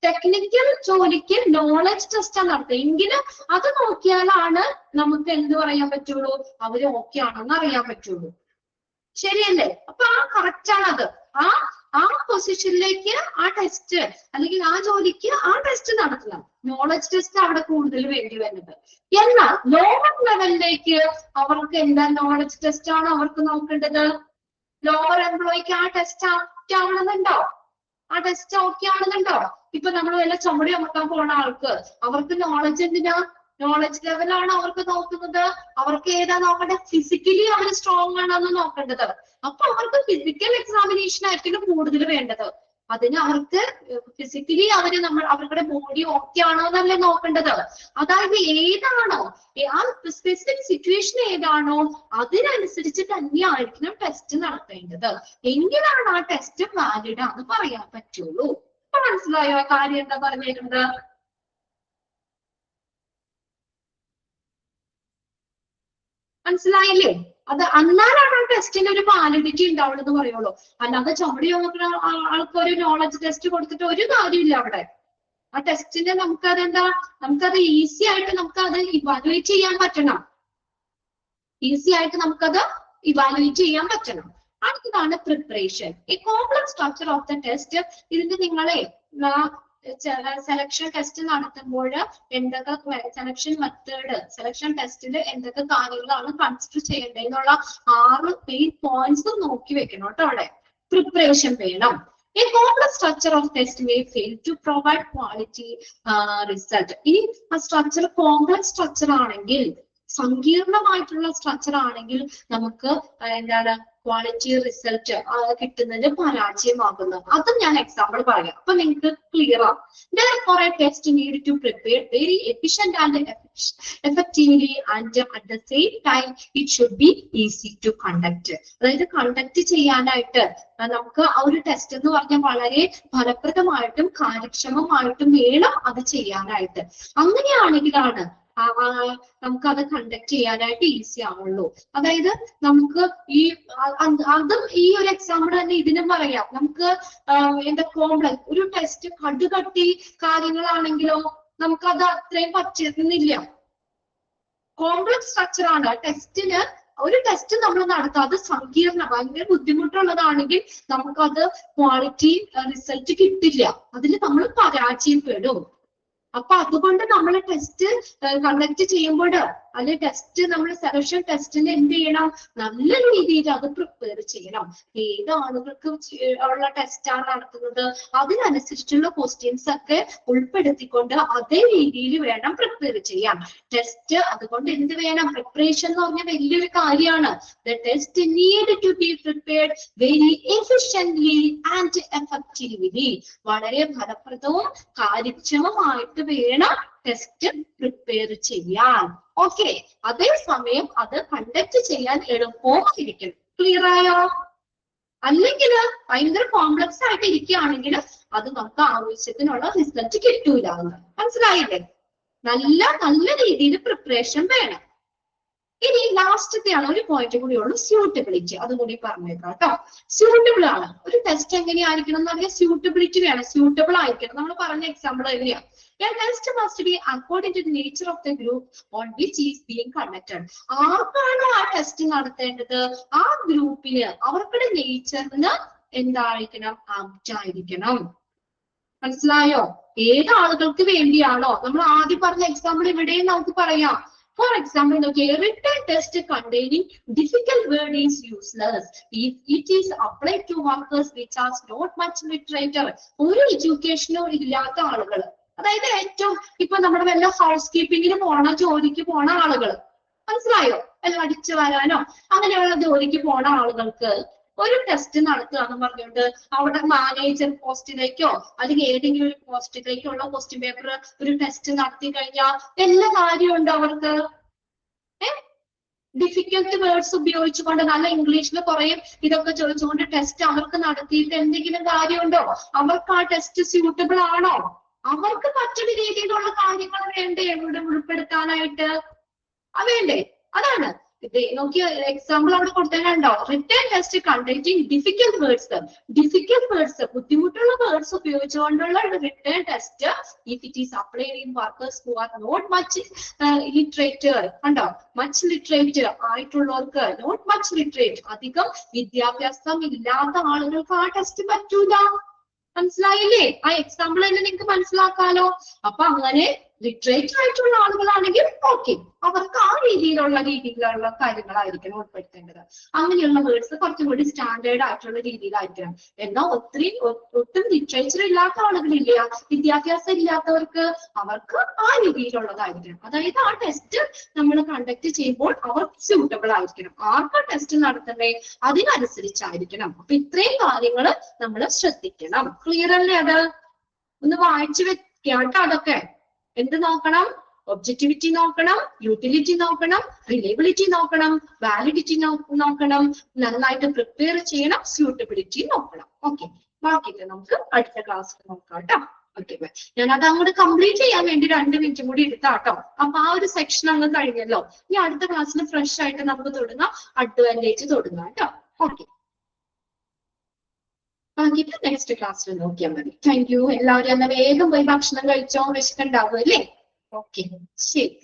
ടെക്നിക്കൽ ജോലിക്ക് നോളജ് ടെസ്റ്റാണ് നടത്തുക. എങ്കിലും അത് നോക്കിയാലാണ് നമുക്ക് എന്ത് പറയാൻ പറ്റുള്ളൂ, അവര് ഓക്കെ ആണെന്ന് അറിയാൻ പറ്റുള്ളൂ. ശരിയല്ലേ? അപ്പൊ ആ കറക്റ്റ് ആണത്. ആ പൊസിഷനിലേക്ക് ആ ടെസ്റ്റ് അല്ലെങ്കിൽ ആ ജോലിക്ക് ആ ടെസ്റ്റ് നടത്തണം. നോളജ് ടെസ്റ്റ് അവിടെ കൂടുതൽ വേണ്ടി വരുന്നത്. എന്നാൽ ലോവർ ലെവലിലേക്ക് അവർക്ക് എന്താ നോളജ് ടെസ്റ്റ് ആണ് അവർക്ക് നോക്കേണ്ടത്? ലോവർ എംപ്ലോയിക്ക് ആ ടെസ്റ്റ് ഓക്കെ ആവണമെന്നുണ്ടോ? ആ ടെസ്റ്റ് ഓക്കെ ആണെന്നുണ്ടോ? ഇപ്പൊ നമ്മൾ വല്ല ചുമടി അമർത്താൻ പോണ ആൾക്ക് അവർക്ക് നോളജ് എന്തിനാ? നോളജ് ലെവലാണ് അവർക്ക് നോക്കുന്നത്. അവർക്ക് ഏതാ നോക്കേണ്ടത്? ഫിസിക്കലി അവർ സ്ട്രോങ് ആണെന്ന് നോക്കേണ്ടത്. അപ്പൊ അവർക്ക് ഫിസിക്കൽ എക്സാമിനേഷൻ ആയിരിക്കും കൂടുതൽ വേണ്ടത്. അതിന് അവർക്ക് ഫിസിക്കലി അവരുടെ ബോഡി ഓക്കെ ആണോ എന്നല്ലേ നോക്കേണ്ടത്. അതായത് ഏതാണോ ആ സ്പെസിഫിക് സിറ്റുവേഷൻ ഏതാണോ അതിനനുസരിച്ച് തന്നെയായിരിക്കണം ടെസ്റ്റ് നടത്തേണ്ടത്. എങ്കിലാണ് ആ ടെസ്റ്റ് വാലിഡ് ആണെന്ന് പറയാൻ പറ്റുള്ളൂ. ഇപ്പൊ മനസ്സിലായോ ആ കാര്യം എന്താ പറഞ്ഞിരുന്നത്? മനസ്സിലായില്ലേ? അത് എന്നാലാണ് ആ ടെസ്റ്റിന് ഒരു വാലിഡിറ്റി ഉണ്ടാവുന്നത് പറയുള്ളൂ. അല്ലാതെ ചുമടി നോക്കുന്ന ആൾക്ക് ഒരു നോളജ് ടെസ്റ്റ് കൊടുത്തിട്ട് ഒരു കാര്യമില്ല അവിടെ. ആ ടെസ്റ്റിന് നമുക്കത് ഈസി ആയിട്ട് നമുക്കത് ഇവാലുവേറ്റ് ചെയ്യാൻ പറ്റണം. ഈസി ആയിട്ട് നമുക്കത് ഇവാലുവേറ്റ് ചെയ്യാൻ പറ്റണം. അടുത്തതാണ് പ്രിപ്പറേഷൻ. ഈ complex structure of the test. ഇതിന്റെ നിങ്ങളെ സെലക്ഷൻ ടെസ്റ്റ് നടത്തുമ്പോൾ എന്തൊക്കെ സെലക്ഷൻ ടെസ്റ്റിൽ എന്തൊക്കെ കാര്യങ്ങളാണ് കൺസിഡർ ചെയ്യേണ്ടതെന്നുള്ള 6 മെയിൻ പോയിന്റ്സ് നോക്കി വെക്കണം കേട്ടോ. അവിടെ പ്രിപ്പറേഷൻ വേണം. A complex structure of test may fail to provide quality result. ഇനി ആ സ്ട്രക്ചർ കോംപ്ലക്സ് സ്ട്രക്ചർ ആണെങ്കിൽ, സങ്കീർണമായിട്ടുള്ള സ്ട്രക്ചർ ആണെങ്കിൽ നമുക്ക് എന്താണ് ക്വാളിറ്റി റിസൾട്ട് കിട്ടുന്നതിന് പരാജയമാകുന്നത്. അതും ഞാൻ എക്സാമ്പിൾ പറയാം, അപ്പൊ നിങ്ങൾക്ക് ക്ലിയർ ആവും. Therefore, a test need to prepare very efficient and effectively and at the same time it should be easy to conduct. അതായത് കണ്ടക്ട് ചെയ്യാനായിട്ട് നമുക്ക് ആ ഒരു ടെസ്റ്റ് എന്ന് പറഞ്ഞാൽ വളരെ ഫലപ്രദമായിട്ടും കാര്യക്ഷമമായിട്ടും വേണം അത് ചെയ്യാനായിട്ട്. അങ്ങനെയാണെങ്കിലാണ് നമുക്കത് കണ്ടക്ട് ചെയ്യാനായിട്ട് ഈസി ആവുള്ളൂ. അതായത് നമുക്ക് അതും ഈ ഒരു എക്സാമ്പിൾ തന്നെ ഇതിനും പറയാം. നമുക്ക് എന്താ കോംപ്ലക്സ് ഒരു ടെസ്റ്റ് കടുകട്ടി കാര്യങ്ങളാണെങ്കിലോ നമുക്കത് അത്രയും പറ്റുന്നില്ല. കോംപ്ലക്സ് സ്ട്രക്ചർ ആണ് ടെസ്റ്റിന്. ഒരു ടെസ്റ്റ് നമ്മൾ നടത്തുക അത് ഭയങ്കര ബുദ്ധിമുട്ടുള്ളതാണെങ്കിൽ നമുക്കത് ക്വാളിറ്റി റിസൾട്ട് കിട്ടില്ല. അതിൽ നമ്മൾ പരാജയപ്പെടും. അപ്പൊ അതുകൊണ്ട് നമ്മൾ ടെസ്റ്റ് കണ്ടക്ട് ചെയ്യുമ്പോൾ അല്ലെങ്കിൽ ടെസ്റ്റ് നമ്മൾ സെലക്ഷൻ ടെസ്റ്റിന് എന്ത് ചെയ്യണം? നല്ല രീതിയിൽ അത് പ്രിപ്പയർ ചെയ്യണം. ഏത് ആളുകൾക്ക് ഉള്ള ടെസ്റ്റാണ് നടത്തുന്നത് അതിനനുസരിച്ചുള്ള ക്വസ്റ്റ്യൻസ് ഒക്കെ ഉൾപ്പെടുത്തിക്കൊണ്ട് അതേ രീതിയിൽ വേണം പ്രിപ്പയർ ചെയ്യാൻ ടെസ്റ്റ്. അതുകൊണ്ട് എന്ത് വേണം? പ്രിപ്പറേഷൻ എന്ന് പറഞ്ഞാൽ വലിയൊരു കാര്യമാണ്. The test need to be prepared very efficiently and effectively. വളരെ ഫലപ്രദവും കാര്യക്ഷമമായിട്ട് വേണം ടെസ്റ്റ് പ്രിപ്പയർ ചെയ്യാൻ. ഓക്കെ, അതേസമയം അത് കണ്ടക്ട് ചെയ്യാൻ എളുപ്പമായിരിക്കും. ക്ലിയർ ആയോ? അല്ലെങ്കിൽ ഭയങ്കര കോംപ്ലക്സ് ആയിട്ട് ഇരിക്കുകയാണെങ്കിൽ അത് നമുക്ക് ആവശ്യത്തിനുള്ള റിസൾട്ട് കിട്ടൂല. മനസ്സിലായില്ലേ? നല്ല രീതിയിൽ പ്രിപ്പറേഷൻ വേണം. ഇനി ലാസ്റ്റത്തെയാണ് ഒരു പോയിന്റ് കൂടി ഉള്ളൂ, സ്യൂട്ടബിലിറ്റി. അതും കൂടി പറഞ്ഞേക്കാം കേട്ടോ. സ്യൂട്ടബിൾ ആണ് ഒരു ടെസ്റ്റ് എങ്ങനെയായിരിക്കണം എന്ന് പറഞ്ഞാൽ സ്യൂട്ടബിലിറ്റി വേണം, സ്യൂട്ടബിൾ ആയിരിക്കണം. നമ്മൾ പറഞ്ഞ എക്സാമ്പിൾ എങ്ങനെയാണ്, a test must be according to the nature of the group on which is being conducted. ആർക്കാണോ ആ ടെസ്റ്റ് നടത്തേണ്ടത് ആ ഗ്രൂപ്പിന് അവർക്കുടെ നേച്ചറിന് എന്തായിരിക്കണം, ആപ്റ്റ് ആയിരിക്കണം. മനസ്സിലായോ? ഏത് ആളുകൾക്ക് വേണ്ടിയാണോ? നമ്മൾ ആദ്യം പറഞ്ഞ എക്സാമ്പിൾ ഇവിടെയും നമുക്ക് പറയാം. For example, okay, a written test containing difficult word is useless if it is applied to workers which has not much literature. ഒരു എഡ്യൂക്കേഷനോ ഇല്ലാത്ത ആളുകൾ, അതായത് ഏറ്റവും ഇപ്പൊ നമ്മുടെ വല്ല ഹൗസ് കീപ്പിങ്ങിന് പോണ ജോലിക്ക് പോണ ആളുകൾ, മനസ്സിലായോ? വല്ല അടിച്ചു വരാനോ അങ്ങനെയുള്ള ജോലിക്ക് പോണ ആളുകൾക്ക് ഒരു ടെസ്റ്റ് നടത്തുക എന്ന് പറഞ്ഞുകൊണ്ട് അവിടെ മാനേജർ പോസ്റ്റിലേക്കോ അല്ലെങ്കിൽ ഏതെങ്കിലും ഒരു പോസ്റ്റിലേക്കോ ഉള്ള ക്വസ്റ്റ്യൻ പേപ്പർ ഒരു ടെസ്റ്റ് നടത്തി കഴിഞ്ഞാൽ എല്ലാ കാര്യമുണ്ട് അവർക്ക്. ഡിഫിക്കൽട്ട് വേർഡ്സ് ഉപയോഗിച്ചുകൊണ്ട് നല്ല ഇംഗ്ലീഷിൽ കുറെ ഇതൊക്കെ ചോദിച്ചുകൊണ്ട് ടെസ്റ്റ് അവർക്ക് നടത്തിയിട്ട് എന്തെങ്കിലും കാര്യമുണ്ടോ? അവർക്ക് ആ ടെസ്റ്റ് സ്യൂട്ടബിൾ ആണോ? അവർക്ക് മറ്റൊരു രീതിയിലുള്ള കാര്യങ്ങൾ വേണ്ടേ ഇവിടെ ഉൾപ്പെടുത്താനായിട്ട്? വേണ്ടേ? അതാണ് നോക്കിയ എക്സാമ്പിൾ അവിടെ കൊടുത്തതുണ്ടോ, written test containing difficult words. Difficult words, ബുദ്ധിമുട്ടുള്ള വേർഡ്സ് ഉപയോഗിച്ചുകൊണ്ടുള്ള written test if it is applied in workers who are not much literate. കണ്ടോ, മച്ച് ലിറ്ററേറ്റ് ആയിട്ടുള്ളവർക്ക്, നോട്ട് മച്ച് ലിറ്ററേറ്റ് അധികം വിദ്യാഭ്യാസം ഇല്ലാത്ത ആളുകൾക്ക് ആ ടെസ്റ്റ് പറ്റൂല. മനസ്സിലായില്ലേ? ആ എക്സാമ്പിൾ തന്നെ നിങ്ങൾക്ക് മനസ്സിലാക്കാലോ. അപ്പൊ അങ്ങനെ ലിറ്ററേറ്റ് ആയിട്ടുള്ള ആളുകളാണെങ്കിൽ ഓക്കെ, അവർക്ക് ആ രീതിയിലുള്ള കാര്യങ്ങളായിരിക്കണം ഉൾപ്പെടുത്തേണ്ടത്. അങ്ങനെയുള്ള വേർഡ്സ് കുറച്ചും കൂടി സ്റ്റാൻഡേർഡ് ആയിട്ടുള്ള രീതിയിലായിരിക്കണം. എന്നാൽ ഒട്ടും ലിറ്ററേച്ചർ ഇല്ലാത്ത ആളുകളില്ല, വിദ്യാഭ്യാസം ഇല്ലാത്തവർക്ക് അവർക്ക് ആ രീതിയിലുള്ളതായിരിക്കണം. അതായത് ആ ടെസ്റ്റ് നമ്മൾ കണ്ടക്ട് ചെയ്യുമ്പോൾ അവർക്ക് സ്യൂട്ടബിൾ ആയിരിക്കണം. ആർക്കാ ടെസ്റ്റ് നടത്തണ്ടേ അതിനനുസരിച്ചായിരിക്കണം. അപ്പൊ ഇത്രയും കാര്യങ്ങൾ നമ്മൾ ശ്രദ്ധിക്കണം. ക്ലിയർ അല്ലേ? അത് ഒന്ന് വായിച്ചു വെക്കാട്ടോ. അതൊക്കെ എന്ത് നോക്കണം? ഒബ്ജക്റ്റിവിറ്റി നോക്കണം, യൂട്ടിലിറ്റി നോക്കണം, റിലയബിലിറ്റി നോക്കണം, വാലിഡിറ്റി നോക്കണം, നന്നായിട്ട് പ്രിപ്പയർ ചെയ്യണം, സ്യൂട്ടബിലിറ്റി നോക്കണം. ഓക്കെ, ബാക്കിയൊക്കെ നമുക്ക് അടുത്ത ക്ലാസ്സിൽ നോക്കാം കേട്ടോ. ഓക്കെ, ഞാൻ അത് അങ്ങോട്ട് കംപ്ലീറ്റ് ചെയ്യാൻ വേണ്ടി 2 മിനിറ്റും കൂടി എടുത്താട്ടോ. അപ്പൊ ആ ഒരു സെക്ഷൻ അങ്ങ് കഴിഞ്ഞല്ലോ. ഇനി അടുത്ത ക്ലാസ്സിൽ ഫ്രഷ് ആയിട്ട് നമുക്ക് തുടങ്ങാം, അഡ്വാൻറ്റേജ് തുടങ്ങാം കേട്ടോ. ഓക്കെ, ബാക്കിയിട്ട് നെക്സ്റ്റ് ക്ലാസ്സിൽ നോക്കിയാൽ മതി. Thank you. എല്ലാവരും എന്നാ വേഗം പോയി ഭക്ഷണം കഴിച്ചോ, വിശക്കുണ്ടാവും അല്ലേ? ഓക്കെ, ശരി.